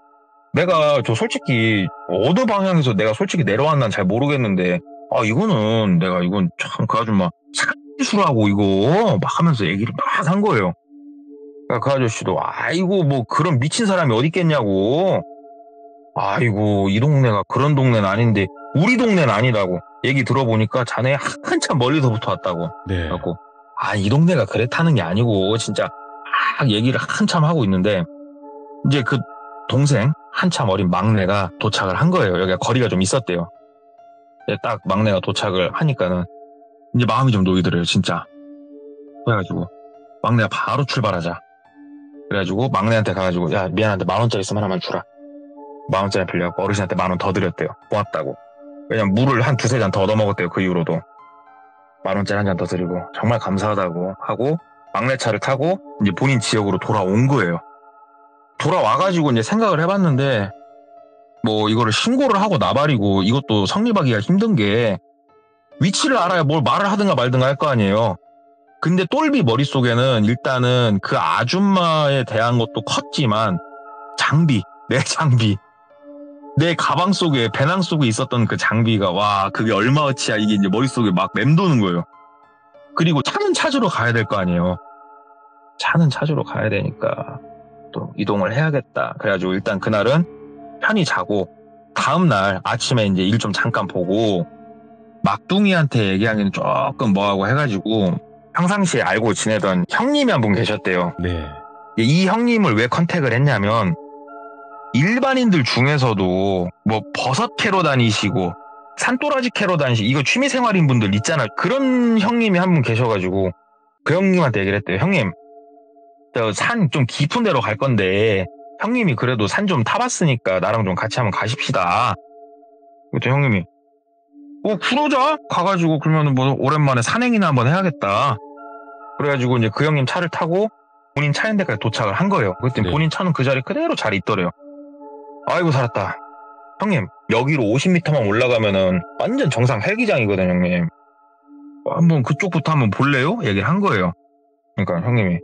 내가 저 솔직히 어느 방향에서 내가 솔직히 내려왔난 잘 모르겠는데 이건 참 그 아줌마 착수라고 이거 막 하면서 얘기를 막 한 거예요. 그러니까 그 아저씨도 아이고 뭐 그런 미친 사람이 어디 있겠냐고. 아이고 이 동네가 그런 동네는 아닌데 우리 동네는 아니라고. 얘기 들어보니까 자네 한참 멀리서부터 왔다고. 네. 그래갖고 이 동네가 그랬다는 게 아니고 진짜 막 얘기를 한참 하고 있는데 이제 그 동생 한참 어린 막내가 도착을 한 거예요. 여기가 거리가 좀 있었대요. 딱 막내가 도착을 하니까는 이제 마음이 좀 놓이더래요 진짜. 그래가지고 막내가 바로 출발하자. 그래가지고 막내한테 가가지고 야 미안한데 10,000원짜리 있으면 하나만 주라. 10,000원짜리 빌려갖고 어르신한테 10,000원 더 드렸대요. 고맙다고. 왜냐면 물을 한 2-3잔 더 얻어먹었대요. 그 이후로도 10,000원짜리 한 잔 더 드리고 정말 감사하다고 하고 막내 차를 타고 이제 본인 지역으로 돌아온 거예요. 돌아와가지고 이제 생각을 해봤는데 뭐 이거를 신고를 하고 나발이고 이것도 성립하기가 힘든 게 위치를 알아야 뭘 말을 하든가 말든가 할 거 아니에요. 근데 똘비 머릿속에는 일단은 그 아줌마에 대한 것도 컸지만 내 가방 속에 배낭 속에 있었던 그 장비가 그게 얼마어치야 이게 이제 머릿속에 막 맴도는 거예요. 그리고 차는 찾으러 가야 될 거 아니에요. 차는 찾으러 가야 되니까 또 이동을 해야겠다. 그래가지고 일단 그날은 편히 자고 다음날 아침에 이제 일 좀 잠깐 보고 막둥이한테 얘기하기는 조금 뭐하고 해가지고 평상시에 알고 지내던 형님이 한 분 계셨대요. 네. 이 형님을 왜 컨택을 했냐면 일반인들 중에서도 뭐 버섯 캐러 다니시고 산도라지 캐러 다니시고 이거 취미생활인 분들 있잖아요. 그런 형님이 한 분 계셔가지고 그 형님한테 얘기를 했대요. 형님 저 산 좀 깊은 데로 갈 건데 형님이 그래도 산 좀 타봤으니까 나랑 좀 같이 한번 가십시다. 그때 형님이 그러자. 가가지고 그러면 뭐 오랜만에 산행이나 한번 해야겠다. 그래가지고 이제 그 형님 차를 타고 본인 차 있는 데까지 도착을 한 거예요. 그랬더니 네. 본인 차는 그 자리 그대로 잘 있더래요. 아이고 살았다. 형님 여기로 50m만 올라가면은 완전 정상 헬기장이거든요. 형님 한번 그쪽부터 한번 볼래요? 얘기를 한 거예요. 그러니까 형님이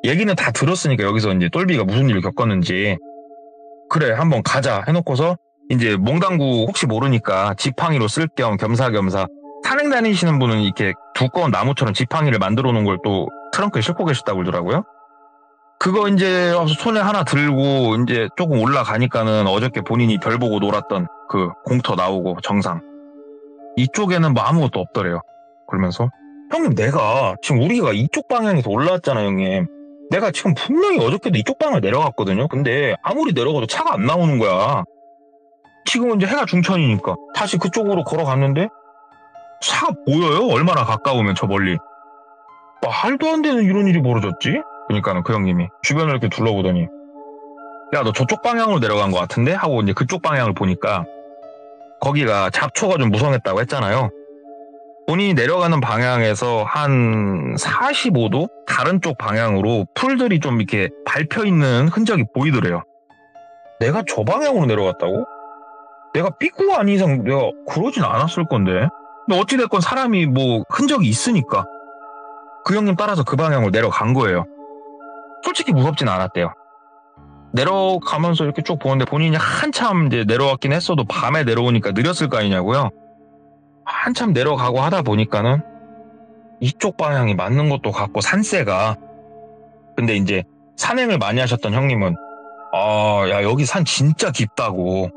얘기는 다 들었으니까 여기서 이제 똘비가 무슨 일을 겪었는지 그래 한번 가자 해놓고서 이제 몽당구 혹시 모르니까 지팡이로 쓸 겸 겸사겸사 산행 다니시는 분은 이렇게 두꺼운 나무처럼 지팡이를 만들어 놓은 걸 또 트렁크에 싣고 계셨다고 그러더라고요. 그거 이제 손에 하나 들고 이제 조금 올라가니까는 어저께 본인이 별 보고 놀았던 그 공터 나오고 정상 이쪽에는 뭐 아무것도 없더래요. 그러면서 형님, 내가 지금 우리가 이쪽 방향에서 올라왔잖아, 형님. 내가 지금 분명히 어저께도 이쪽 방향을 내려갔거든요. 근데 아무리 내려가도 차가 안 나오는 거야. 지금은 이제 해가 중천이니까 다시 그쪽으로 걸어갔는데 차가 보여요? 얼마나 가까우면 저 멀리. 말도 안 되는 이런 일이 벌어졌지? 그러니까는 그 형님이 주변을 이렇게 둘러보더니 야, 너 저쪽 방향으로 내려간 것 같은데? 하고 이제 그쪽 방향을 보니까 거기가 잡초가 좀 무성했다고 했잖아요. 본인이 내려가는 방향에서 한 45도 다른 쪽 방향으로 풀들이 좀 이렇게 밟혀있는 흔적이 보이더래요. 내가 저 방향으로 내려갔다고? 내가 삐꾸가 아닌 이상 내가 그러진 않았을 건데. 근데 어찌됐건 사람이 뭐 흔적이 있으니까 그 형님 따라서 그 방향으로 내려간 거예요. 솔직히 무섭진 않았대요. 내려가면서 이렇게 쭉 보는데 본인이 한참 이제 내려왔긴 했어도 밤에 내려오니까 느렸을 거 아니냐고요. 한참 내려가고 하다 보니까는 이쪽 방향이 맞는 것도 같고 산세가. 근데 이제 산행을 많이 하셨던 형님은 야, 여기 산 진짜 깊다고.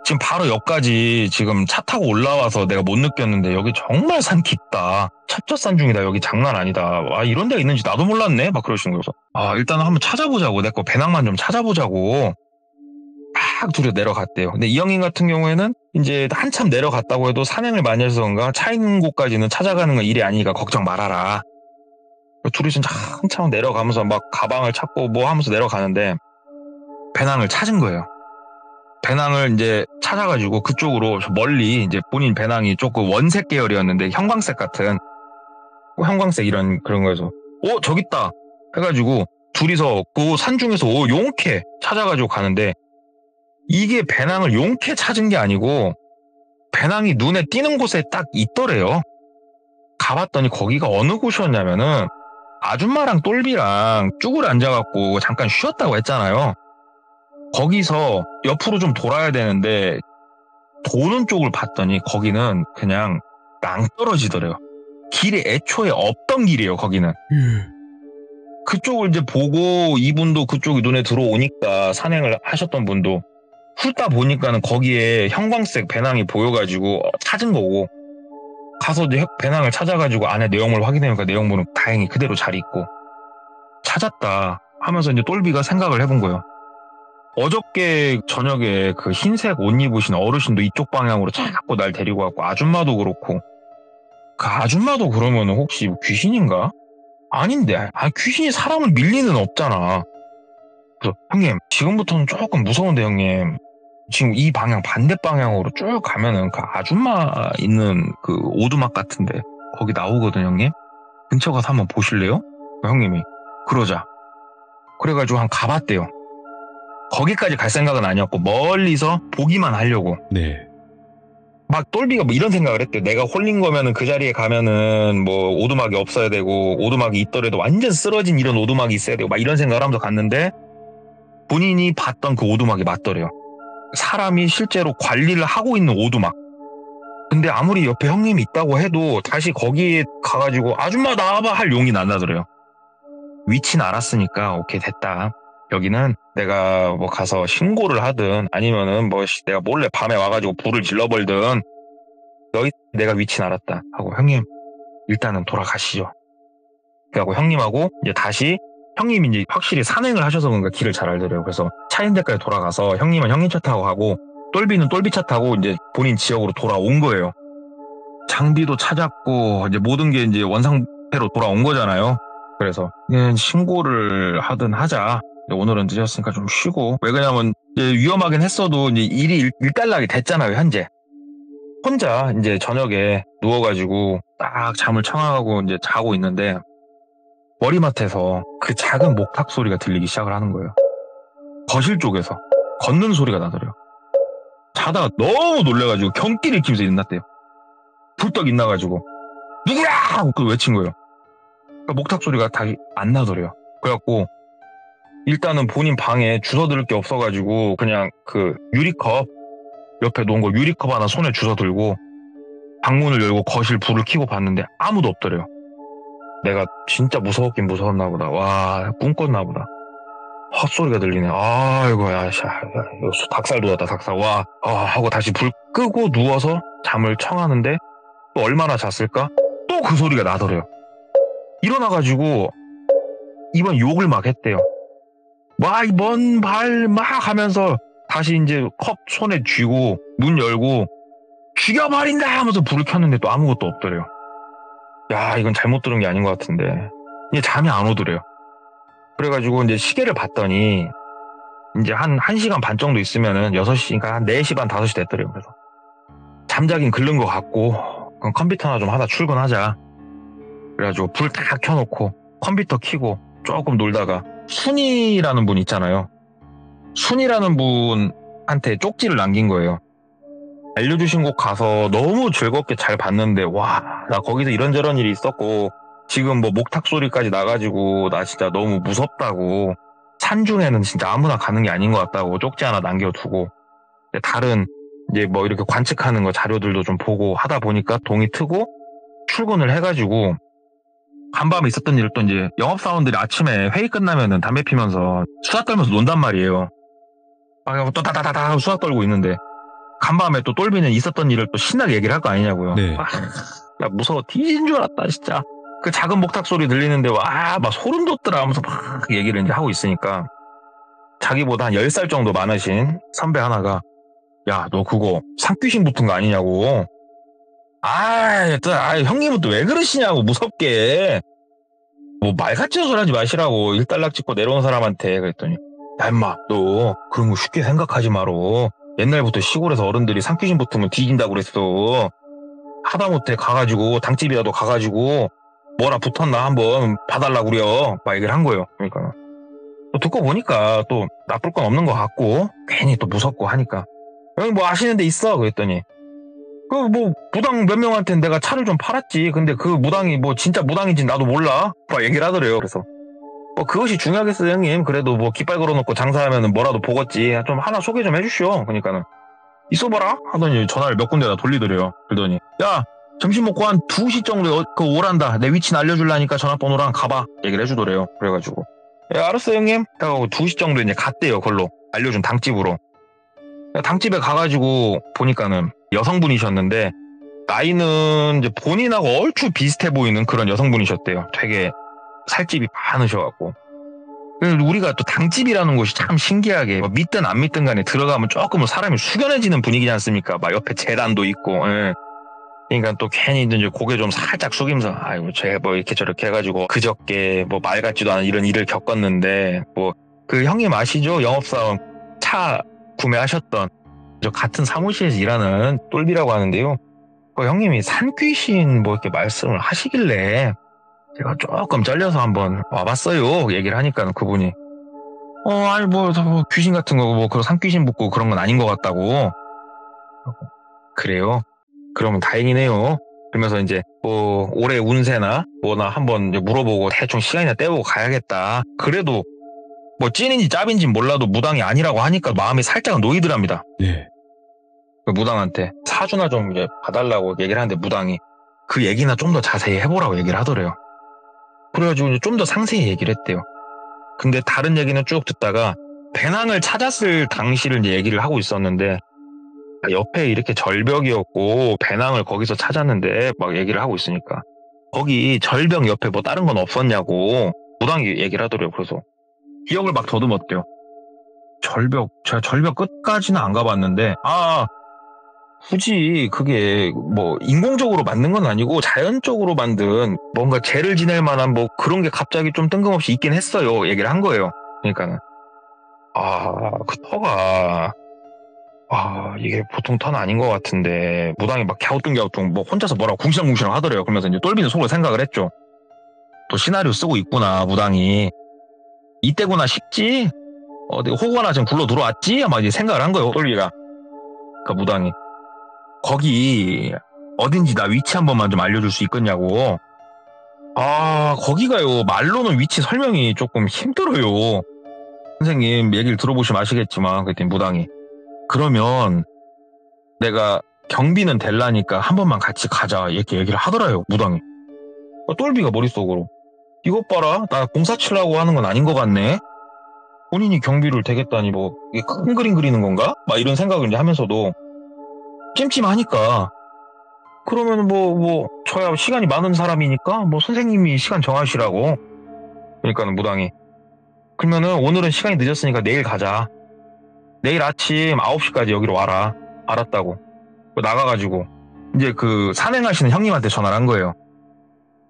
지금 바로 옆까지 지금 차 타고 올라와서 내가 못 느꼈는데 여기 정말 산 깊다. 첩첩산 중이다. 여기 장난 아니다. 이런 데가 있는지 나도 몰랐네. 막 그러시는 거여서 일단은 한번 찾아보자고. 내 거 배낭만 좀 찾아보자고. 막 둘이 내려갔대요. 근데 이 형님 같은 경우에는 이제 한참 내려갔다고 해도 산행을 많이 해서 그런가 차 있는 곳까지는 찾아가는 건 일이 아니니까 걱정 말아라. 둘이 진짜 한참 내려가면서 막 가방을 찾고 뭐 하면서 내려가는데 배낭을 찾은 거예요. 배낭을 이제 찾아가지고 그쪽으로 멀리 이제 본인 배낭이 조금 원색 계열이었는데 형광색 같은 형광색 이런 그런 거에서 저기 있다 해가지고 둘이서 그 산 중에서 용케 찾아가지고 가는데 이게 배낭을 용케 찾은 게 아니고 배낭이 눈에 띄는 곳에 딱 있더래요. 가봤더니 거기가 어느 곳이었냐면은 아줌마랑 똘비랑 쭈글 앉아갖고 잠깐 쉬었다고 했잖아요. 거기서 옆으로 좀 돌아야 되는데 도는 쪽을 봤더니 거기는 그냥 낭떠러지더래요. 길에 애초에 없던 길이에요. 거기는. 그쪽을 이제 보고 이분도 그쪽이 눈에 들어오니까 산행을 하셨던 분도 훑다 보니까는 거기에 형광색 배낭이 보여가지고 찾은 거고 가서 이제 배낭을 찾아가지고 안에 내용물을 확인해보니까 내용물은 다행히 그대로 잘 있고 찾았다 하면서 이제 똘비가 생각을 해본 거예요. 어저께 저녁에 그 흰색 옷 입으신 어르신도 이쪽 방향으로 자꾸 날 데리고 왔고 아줌마도 그렇고 그 아줌마도 그러면 혹시 귀신인가? 아닌데 귀신이 사람을 밀 리는 없잖아. 그래서 형님 지금부터는 조금 무서운데 형님 지금 이 방향 반대 방향으로 쭉 가면은 그 아줌마 있는 그 오두막 같은데 거기 나오거든 형님. 근처 가서 한번 보실래요? 형님이 그러자. 그래가지고 한 가봤대요. 거기까지 갈 생각은 아니었고 멀리서 보기만 하려고. 네. 막 똘비가 뭐 이런 생각을 했대. 내가 홀린 거면은 그 자리에 가면은 뭐 오두막이 없어야 되고 오두막이 있더라도 완전 쓰러진 이런 오두막이 있어야 되고 막 이런 생각을 하면서 갔는데 본인이 봤던 그 오두막이 맞더래요. 사람이 실제로 관리를 하고 있는 오두막. 근데 아무리 옆에 형님이 있다고 해도 다시 거기에 가가지고 아줌마 나와봐 할 용이 안 나더래요. 위치는 알았으니까 오케이 됐다. 여기는 내가 뭐 가서 신고를 하든 아니면은 뭐 내가 몰래 밤에 와가지고 불을 질러버리든 여기 내가 위치는 알았다 하고 형님 일단은 돌아가시죠. 그래갖고 형님하고 이제 다시 형님이 이제 확실히 산행을 하셔서 그런가 길을 잘 알더래요. 그래서 차 있는 데까지 돌아가서 형님은 형님 차 타고 가고 똘비는 똘비 차 타고 이제 본인 지역으로 돌아온 거예요. 장비도 찾았고 이제 모든 게 이제 원상태로 돌아온 거잖아요. 그래서 신고를 하든 하자. 오늘은 늦었으니까 좀 쉬고. 왜 그러냐면 이제 위험하긴 했어도 이제 일이 일단락이 됐잖아요. 현재 혼자 이제 저녁에 누워가지고 딱 잠을 청하고 이제 자고 있는데 머리맡에서 그 작은 목탁 소리가 들리기 시작을 하는 거예요. 거실 쪽에서 걷는 소리가 나더래요. 자다가 너무 놀래가지고 경기를 일으키면서 일어났대요. 불떡 일어나가지고 누구야! 하고 외친 거예요. 그러니까 목탁 소리가 다시 안 나더래요. 그래갖고 일단은 본인 방에 주워들 게 없어가지고 그냥 그 유리컵 옆에 놓은 거 유리컵 하나 손에 주워들고 방문을 열고 거실 불을 켜고 봤는데 아무도 없더래요. 내가 진짜 무서웠긴 무서웠나 보다. 와, 꿈 꿨나 보다. 헛소리가 들리네. 아이고, 야, 닭살 돋았다, 닭살. 와, 하고 다시 불 끄고 누워서 잠을 청하는데 또 얼마나 잤을까? 또 또 그 소리가 나더래요. 일어나가지고 이번 욕을 막 했대요. 막 먼 발 막 하면서 다시 이제 컵 손에 쥐고 문 열고 죽여버린다 하면서 불을 켰는데 또 아무것도 없더래요. 야, 이건 잘못 들은 게 아닌 것 같은데. 이제 잠이 안 오더래요. 그래가지고 이제 시계를 봤더니 이제 한 1시간 반 정도 있으면은 6시니까 한 4시 반 5시 됐더래요. 그래서 잠자긴 글른 것 같고 그럼 컴퓨터나 좀 하다 출근하자. 그래가지고 불 다 켜놓고 컴퓨터 켜고 조금 놀다가 순이라는 분 있잖아요. 순이라는 분한테 쪽지를 남긴 거예요. 알려주신 곳 가서 너무 즐겁게 잘 봤는데 와, 나 거기서 이런저런 일이 있었고 지금 뭐 목탁 소리까지 나가지고 나 진짜 너무 무섭다고, 산중에는 진짜 아무나 가는 게 아닌 것 같다고 쪽지 하나 남겨두고, 다른 이제 뭐 이렇게 관측하는 거 자료들도 좀 보고 하다 보니까 동이 트고 출근을 해가지고 간밤에 있었던 일을 또 이제 영업사원들이 아침에 회의 끝나면은 담배 피면서 수다 떨면서 논단 말이에요. 막 또 다다다다 수다 떨고 있는데 간밤에 또 똘비는 있었던 일을 또 신나게 얘기를 할 거 아니냐고요. 네. 야, 무서워 뒤진 줄 알았다 진짜. 그 작은 목탁 소리 들리는데 와, 막 소름 돋더라 하면서 막 얘기를 이제 하고 있으니까 자기보다 한 10살 정도 많으신 선배 하나가 야, 너 그거 산귀신 붙은 거 아니냐고. 형님은 또 왜 그러시냐고, 무섭게. 뭐 말 같지도 소리 하지 마시라고, 일단락 찍고 내려온 사람한테. 그랬더니 야, 임마, 너 그런 거 쉽게 생각하지 마로. 옛날부터 시골에서 어른들이 산귀신 붙으면 뒤진다고 그랬어. 하다못해 가가지고 당집이라도 가가지고 뭐라 붙었나 한번 봐달라고 그래요. 막 얘기를 한 거예요. 그러니까 또 듣고 보니까 또 나쁠 건 없는 것 같고 괜히 또 무섭고 하니까 여기 뭐 아시는 데 있어? 그랬더니 그 뭐 무당 몇 명한테 내가 차를 좀 팔았지. 근데 그 무당이 뭐 진짜 무당인지 나도 몰라. 막 얘기를 하더래요. 그래서 뭐 그것이 중요하겠어요 형님. 그래도 뭐 깃발 걸어놓고 장사하면은 뭐라도 보겠지. 좀 하나 소개 좀 해주시오. 그러니까는 있어봐라 하더니 전화를 몇 군데나 돌리더래요. 그러더니 야, 점심 먹고 한 2시 정도에 그 오란다. 내 위치 알려줄라니까 전화번호랑 가봐. 얘기를 해주더래요. 그래가지고 알았어 형님 하고 2시 정도에 이제 갔대요. 그걸로 알려준 당집으로. 당집에 가가지고 보니까는 여성분이셨는데 나이는 이제 본인하고 얼추 비슷해 보이는 그런 여성분이셨대요. 되게 살집이 많으셔갖고. 우리가 또 당집이라는 곳이 참 신기하게 뭐 믿든 안 믿든 간에 들어가면 조금은 사람이 숙연해지는 분위기지 않습니까? 막 옆에 제단도 있고. 예. 그러니까 또 괜히 이제 고개 좀 살짝 숙이면서 아이고 쟤 뭐 이렇게 저렇게 해가지고 그저께 뭐 말 같지도 않은 이런 일을 겪었는데 뭐 그 형님 아시죠? 영업사원 차 구매하셨던 저 같은 사무실에서 일하는 똘비라고 하는데요. 그 형님이 산귀신 뭐 이렇게 말씀을 하시길래 제가 조금 잘려서 한번 와봤어요. 얘기를 하니까 그분이 아니 뭐 귀신 같은 거 뭐 그런 산귀신 붙고 그런 건 아닌 것 같다고. 그래요? 그러면 다행이네요. 그러면서 이제 뭐 올해 운세나 뭐나 한번 물어보고 대충 시간이나 때우고 가야겠다. 그래도 뭐 찐인지 짭인지 몰라도 무당이 아니라고 하니까 마음이 살짝은 놓이더랍니다. 네. 그 무당한테 사주나 좀 이제 봐달라고 얘기를 하는데 무당이 그 얘기나 좀 더 자세히 해보라고 얘기를 하더래요. 그래가지고 좀 더 상세히 얘기를 했대요. 근데 다른 얘기는 쭉 듣다가 배낭을 찾았을 당시를 이제 얘기를 하고 있었는데 옆에 이렇게 절벽이었고 배낭을 거기서 찾았는데 막 얘기를 하고 있으니까 거기 절벽 옆에 뭐 다른 건 없었냐고 무당이 얘기를 하더래요. 그래서 기억을 막 더듬었대요. 제가 절벽 끝까지는 안 가봤는데 굳이 그게 뭐 인공적으로 만든 건 아니고 자연적으로 만든 뭔가 죄를 지낼 만한 뭐 그런 게 갑자기 좀 뜬금없이 있긴 했어요. 얘기를 한 거예요. 그러니까는 그 터가 이게 보통 터는 아닌 것 같은데 무당이 막 갸우뚱갸우뚱 뭐 혼자서 뭐라고 궁시렁궁시렁 하더래요. 그러면서 이제 똘비는 속으로 생각을 했죠. 또 시나리오 쓰고 있구나 무당이. 이때구나 싶지? 내가 호구 하나 지금 굴러 들어왔지? 막 이제 생각을 한 거예요. 똘비가. 그러니까 무당이 거기 어딘지 나 위치 한 번만 좀 알려줄 수 있겠냐고. 거기가요 말로는 위치 설명이 조금 힘들어요. 선생님 얘기를 들어보시면 아시겠지만 그랬더니 무당이 그러면 내가 경비는 될라니까 한 번만 같이 가자 이렇게 얘기를 하더라요. 무당이. 똘비가 머릿속으로 이것 봐라 나 공사 치려고 하는 건 아닌 것 같네. 본인이 경비를 대겠다니 뭐 이게 큰 그림 그리는 건가? 막 이런 생각을 이제 하면서도 찜찜하니까 그러면 뭐 저야 시간이 많은 사람이니까 뭐 선생님이 시간 정하시라고. 그러니까는 무당이 그러면은 오늘은 시간이 늦었으니까 내일 가자. 내일 아침 9시까지 여기로 와라. 알았다고. 나가가지고 이제 그 산행하시는 형님한테 전화를 한 거예요.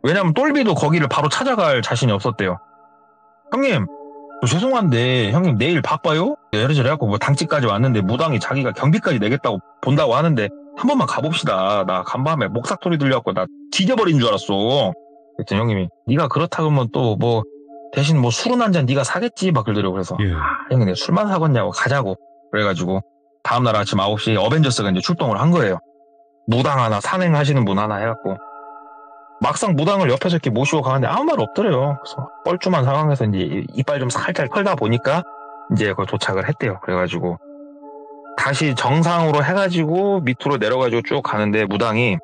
왜냐면 똘비도 거기를 바로 찾아갈 자신이 없었대요. 형님, 죄송한데 형님 내일 바빠요? 이래저래 해갖고 뭐 당직까지 왔는데 무당이 자기가 경비까지 내겠다고 본다고 하는데 한 번만 가봅시다. 나 간밤에 목삭 소리 들려갖고 나 뒤져버린 줄 알았어. 그랬더니 형님이 네가 그렇다 그러면 또 뭐 대신 뭐 술은 한 잔 네가 사겠지 막 그러더라고. 그래서 예. 형님 내가 술만 사겠냐고 가자고. 그래가지고 다음날 아침 9시에 어벤져스가 이제 출동을 한 거예요. 무당 하나 산행하시는 분 하나 해갖고 막상 무당을 옆에서 이렇게 모시고 가는데 아무 말 없더래요. 그래서 뻘쭘한 상황에서 이제 이빨 좀 살짝 털다 보니까 이제 거기 도착을 했대요. 그래가지고 다시 정상으로 해가지고 밑으로 내려가지고 쭉 가는데 무당이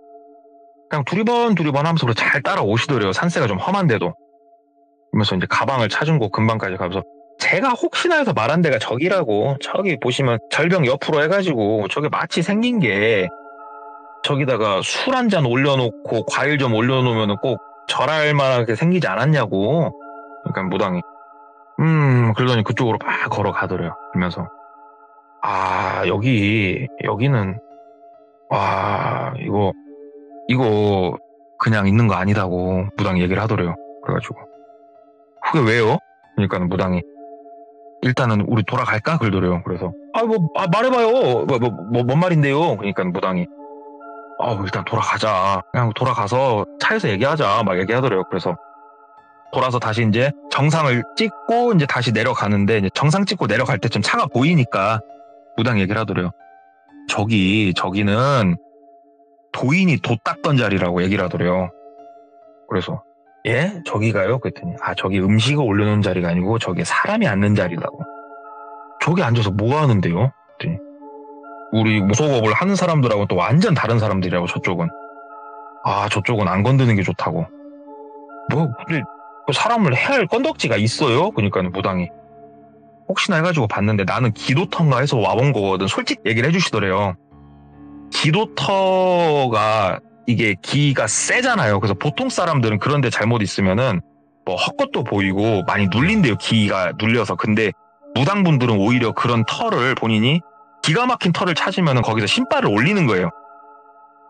그냥 두리번 하면서 잘 따라오시더래요. 산세가 좀 험한데도. 그러면서 이제 가방을 찾은 곳 근방까지 가면서 제가 혹시나 해서 말한 데가 저기라고. 저기 보시면 절벽 옆으로 해가지고 저게 마치 생긴 게 저기다가 술 한 잔 올려놓고 과일 좀 올려놓으면 꼭 절할 만하게 생기지 않았냐고. 그러니까 무당이 그러더니 그쪽으로 막 걸어가더래요. 그러면서 여기는 와 이거 그냥 있는 거 아니다고 무당이 얘기를 하더래요. 그래가지고 그게 왜요? 그러니까는 무당이 일단은 우리 돌아갈까? 그러더래요. 그래서 말해봐요. 뭔 말인데요? 그러니까 무당이 일단 돌아가자. 그냥 돌아가서 차에서 얘기하자. 막 얘기하더래요. 그래서 돌아서 다시 이제 정상을 찍고 이제 다시 내려가는데 이제 정상 찍고 내려갈 때쯤 차가 보이니까 무당 얘기를 하더래요. 저기는 도인이 돛 닦던 자리라고 얘기를 하더래요. 그래서 예? 저기가요? 그랬더니 저기 음식을 올려놓은 자리가 아니고 저기 사람이 앉는 자리라고. 저기 앉아서 뭐 하는데요? 그랬더니 우리 무속업을 하는 사람들하고 또 완전 다른 사람들이라고. 저쪽은 저쪽은 안 건드는 게 좋다고. 근데 사람을 해야 할 건덕지가 있어요? 그러니까 무당이 혹시나 해가지고 봤는데 나는 기도터인가 해서 와본 거거든. 솔직히 얘기를 해주시더래요. 기도터가 이게 기가 세잖아요. 그래서 보통 사람들은 그런데 잘못 있으면은 뭐 헛것도 보이고 많이 눌린대요. 기가 눌려서. 근데 무당분들은 오히려 그런 터를 본인이 기가 막힌 터를 찾으면은 거기서 신발을 올리는 거예요.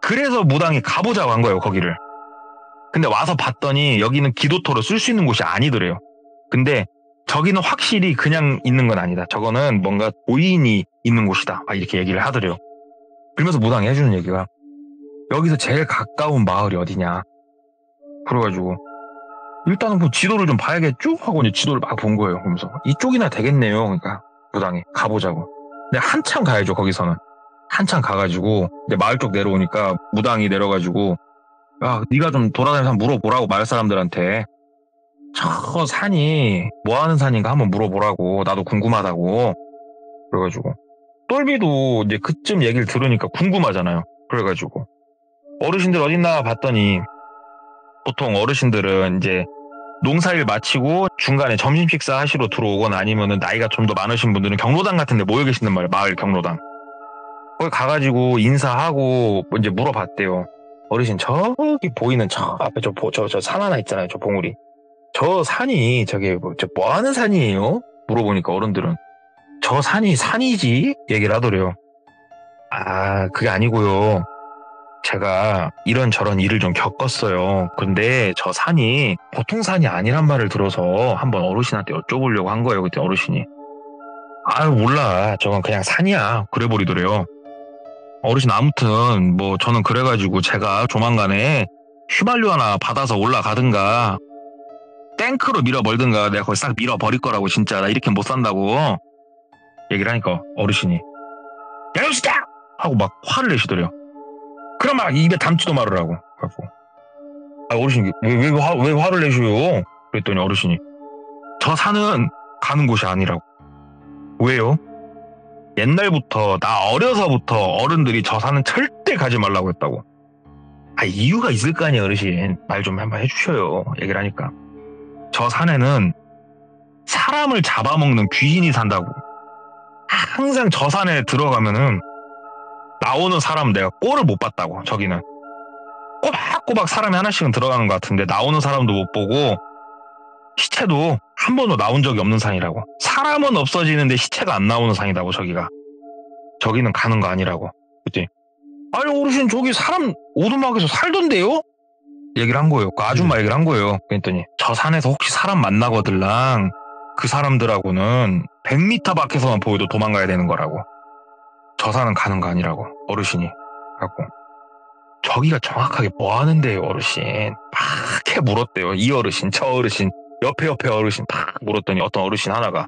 그래서 무당이 가보자고 한 거예요. 거기를. 근데 와서 봤더니 여기는 기도터로 쓸 수 있는 곳이 아니더래요. 근데 저기는 확실히 그냥 있는 건 아니다. 저거는 뭔가 도인이 있는 곳이다. 막 이렇게 얘기를 하더래요. 그러면서 무당이 해주는 얘기가 여기서 제일 가까운 마을이 어디냐. 그래가지고 일단은 뭐 지도를 좀 봐야겠죠? 하고 이제 지도를 막 본 거예요. 그러면서 이쪽이나 되겠네요. 그러니까 무당이 가보자고. 근데 한참 가야죠. 거기서는. 한참 가가지고 이제 마을 쪽 내려오니까 무당이 내려가지고 네가 좀 돌아다니면서 물어보라고 마을 사람들한테. 저 산이 뭐 하는 산인가 한번 물어보라고. 나도 궁금하다고. 그래가지고 똘비도 이제 그쯤 얘기를 들으니까 궁금하잖아요. 그래가지고 어르신들 어딨나 봤더니 보통 어르신들은 이제 농사일 마치고 중간에 점심 식사 하시러 들어오거나 아니면은 나이가 좀 더 많으신 분들은 경로당 같은 데 모여 계시는 말이에요. 마을 경로당. 거기 가가지고 인사하고 이제 물어봤대요. 어르신 저기 보이는 저 앞에 저 산 하나 있잖아요. 저 봉우리. 저 산이 저게 뭐 하는 산이에요? 물어보니까 어른들은 저 산이 산이지? 얘기를 하더래요. 그게 아니고요. 제가 이런저런 일을 좀 겪었어요. 근데 저 산이 보통 산이 아니란 말을 들어서 한번 어르신한테 여쭤보려고 한 거예요. 그때 어르신이 몰라. 저건 그냥 산이야. 그래 버리더래요. 어르신 아무튼 뭐 저는 그래가지고 제가 조만간에 휘발유 하나 받아서 올라가든가 탱크로 밀어버리든가 내가 거기 싹 밀어버릴 거라고. 진짜 나 이렇게 못 산다고 얘기를 하니까 어르신이 야 진짜! 하고 막 화를 내시더래요. 그럼 막 입에 담지도 말으라고. 그래갖고 어르신이 왜 화를 내셔요? 그랬더니 어르신이 저 산은 가는 곳이 아니라고. 왜요? 옛날부터 나 어려서부터 어른들이 저 산은 절대 가지 말라고 했다고. 이유가 있을 거 아니에요. 어르신 말 좀 한번 해주셔요. 얘기를 하니까 저 산에는 사람을 잡아먹는 귀신이 산다고. 항상 저 산에 들어가면은 나오는 사람 내가 꼴을 못 봤다고. 저기는 꼬박꼬박 사람이 하나씩은 들어가는 것 같은데 나오는 사람도 못 보고 시체도 한 번도 나온 적이 없는 산이라고. 사람은 없어지는데 시체가 안 나오는 산이라고 저기가. 저기는 가는 거 아니라고. 그치? 아니 어르신 저기 사람 오두막에서 살던데요? 얘기를 한 거예요. 그 아줌마 얘기를 한 거예요. 그랬더니 저 산에서 혹시 사람 만나거들랑 그 사람들하고는 100m 밖에서만 보여도 도망가야 되는 거라고. 저 산은 가는 거 아니라고. 어르신이 갖고. 저기가 정확하게 뭐 하는데요 어르신. 막 이렇게 물었대요. 이 어르신 저 어르신 옆에 어르신 막 물었더니 어떤 어르신 하나가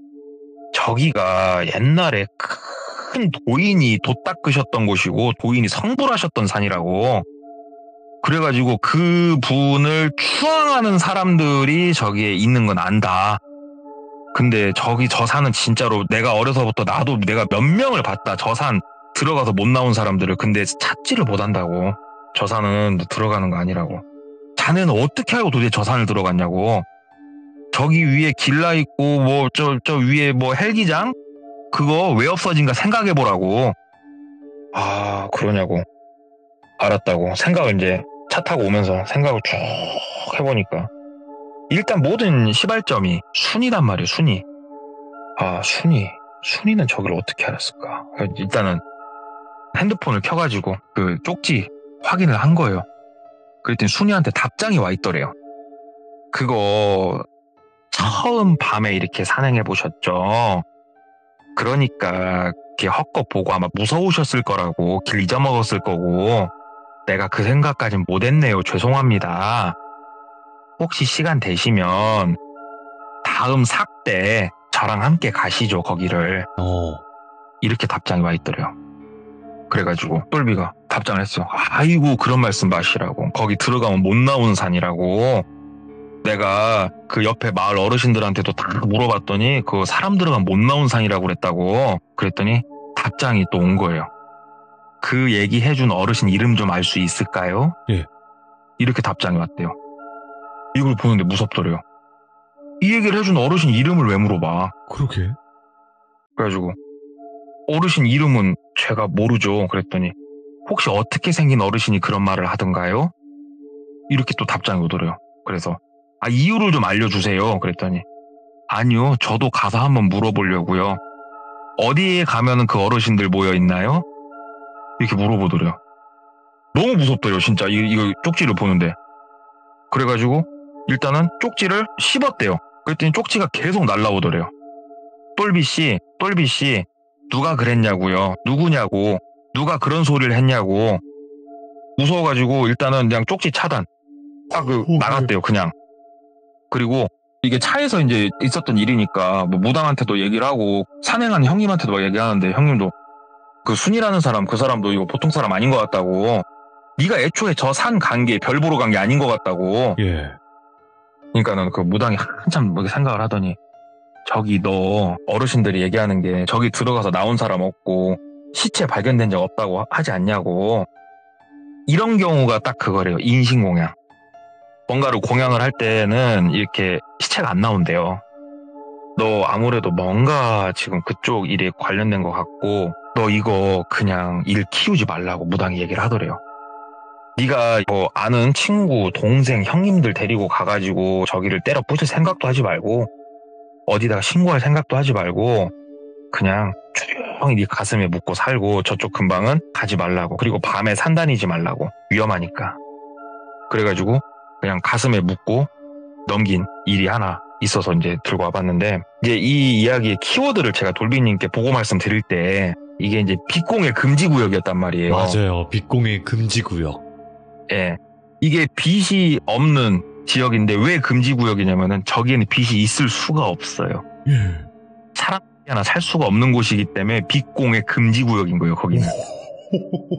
저기가 옛날에 큰 도인이 돛 닦으셨던 곳이고 도인이 성불하셨던 산이라고. 그래가지고 그 분을 추앙하는 사람들이 저기에 있는 건 안다. 근데 저기 저 산은 진짜로 내가 어려서부터 나도 내가 몇 명을 봤다. 저 산 들어가서 못 나온 사람들을. 근데 찾지를 못한다고. 저 산은 들어가는 거 아니라고. 자네는 어떻게 알고 도대체 저 산을 들어갔냐고. 저기 위에 길라 있고 뭐 저 위에 뭐 헬기장 그거 왜 없어진가 생각해보라고. 아 그러냐고. 알았다고. 생각을 이제 차 타고 오면서 생각을 쭉 해보니까 일단 모든 시발점이 순이란 말이에요. 순이. 아 순이는 저기를 어떻게 알았을까. 일단은 핸드폰을 켜가지고 그 쪽지 확인을 한 거예요. 그랬더니 순이한테 답장이 와 있더래요. 그거 처음 밤에 이렇게 산행해 보셨죠? 그러니까 이렇게 헛것 보고 아마 무서우셨을 거라고. 길 잊어먹었을 거고. 내가 그 생각까진 못했네요. 죄송합니다. 혹시 시간 되시면 다음 삭 때 저랑 함께 가시죠 거기를. 이렇게 답장이 와 있더래요. 그래가지고 똘비가 답장을 했어요. 아이고 그런 말씀 마시라고. 거기 들어가면 못 나오는 산이라고. 내가 그 옆에 마을 어르신들한테도 다 물어봤더니 그 사람 들어가면 못 나온 산이라고 그랬다고. 그랬더니 답장이 또 온 거예요. 그 얘기해준 어르신 이름 좀 알 수 있을까요? 예. 이렇게 답장이 왔대요. 이걸 보는데 무섭더래요. 이 얘기를 해준 어르신 이름을 왜 물어봐. 그러게. 그래가지고 어르신 이름은 제가 모르죠. 그랬더니 혹시 어떻게 생긴 어르신이 그런 말을 하던가요? 이렇게 또 답장이 오더래요. 그래서 이유를 좀 알려주세요. 그랬더니 아니요. 저도 가서 한번 물어보려고요. 어디에 가면은 그 어르신들 모여 있나요? 이렇게 물어보더래요. 너무 무섭더래요. 진짜 이거 쪽지를 보는데. 그래가지고 일단은 쪽지를 씹었대요. 그랬더니 쪽지가 계속 날라오더래요. 똘비씨 누가 그랬냐고요. 누구냐고. 누가 그런 소리를 했냐고. 무서워가지고 일단은 그냥 쪽지 차단. 딱 나갔대요. 그냥. 그리고 이게 차에서 이제 있었던 일이니까 뭐 무당한테도 얘기를 하고 산행하는 형님한테도 막 얘기하는데 형님도 그 순이라는 사람 그 사람도 이거 보통 사람 아닌 것 같다고. 네가 애초에 저 산 간 게 별 보러 간 게 아닌 것 같다고. 예. 그러니까는 그 무당이 한참 생각을 하더니 저기 너 어르신들이 얘기하는 게 저기 들어가서 나온 사람 없고 시체 발견된 적 없다고 하지 않냐고. 이런 경우가 딱 그거래요. 인신공양. 뭔가를 공양을 할 때는 이렇게 시체가 안 나온대요. 너 아무래도 뭔가 지금 그쪽 일에 관련된 것 같고 너 이거 그냥 일 키우지 말라고 무당이 얘기를 하더래요. 네가 뭐 아는 친구, 동생, 형님들 데리고 가가지고 저기를 때려 부술 생각도 하지 말고 어디다가 신고할 생각도 하지 말고 그냥 조용히 네 가슴에 묻고 살고 저쪽 근방은 가지 말라고. 그리고 밤에 산 다니지 말라고. 위험하니까. 그래가지고 그냥 가슴에 묻고 넘긴 일이 하나 있어서 이제 들고 와봤는데 이제 이 이야기의 키워드를 제가 돌비님께 보고 말씀드릴 때 이게 이제 빛공의 금지구역이었단 말이에요. 맞아요. 빛공의 금지구역. 예. 이게 빛이 없는 지역인데 왜 금지구역이냐면은 저기에는 빛이 있을 수가 없어요. 예. 사람이 하나 살 수가 없는 곳이기 때문에 빛공의 금지구역인 거예요. 거기는.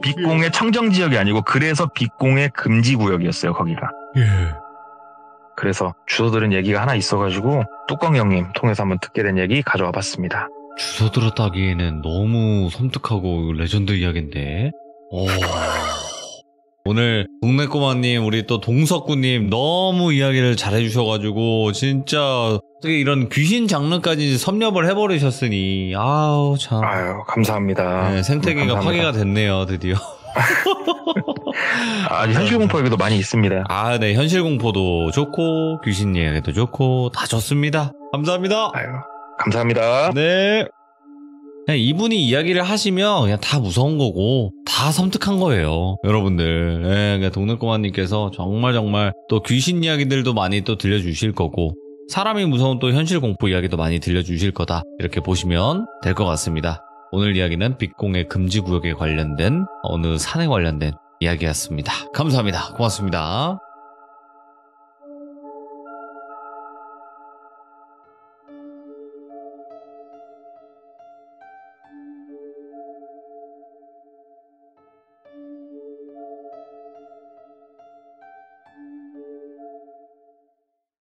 빛공의 청정지역이 아니고 그래서 빛공의 금지구역이었어요. 거기가. 예. 그래서 주워 들은 얘기가 하나 있어가지고 뚜껑 형님 통해서 한번 듣게 된 얘기 가져와 봤습니다. 주워 들었다기에는 너무 섬뜩하고 레전드 이야기인데. 오늘 동네꼬마님 우리 또 동석구님 너무 이야기를 잘해주셔가지고 진짜 어떻게 이런 귀신 장르까지 섭렵을 해버리셨으니 아우 참. 아유 감사합니다. 네, 생태계가 감사합니다. 파괴가 됐네요 드디어. 현실 공포 얘기도 많이 있습니다. 아, 네. 현실 공포도 좋고, 귀신 이야기도 좋고, 다 좋습니다. 감사합니다. 아유, 감사합니다. 네. 그냥 이분이 이야기를 하시면 그냥 다 무서운 거고, 다 섬뜩한 거예요. 여러분들. 네, 그러니까 동네꼬마님께서 정말 또 귀신 이야기들도 많이 또 들려주실 거고, 사람이 무서운 또 현실 공포 이야기도 많이 들려주실 거다. 이렇게 보시면 될 것 같습니다. 오늘 이야기는 빛공의 금지구역에 관련된 어느 산에 관련된 이야기였습니다. 감사합니다. 고맙습니다.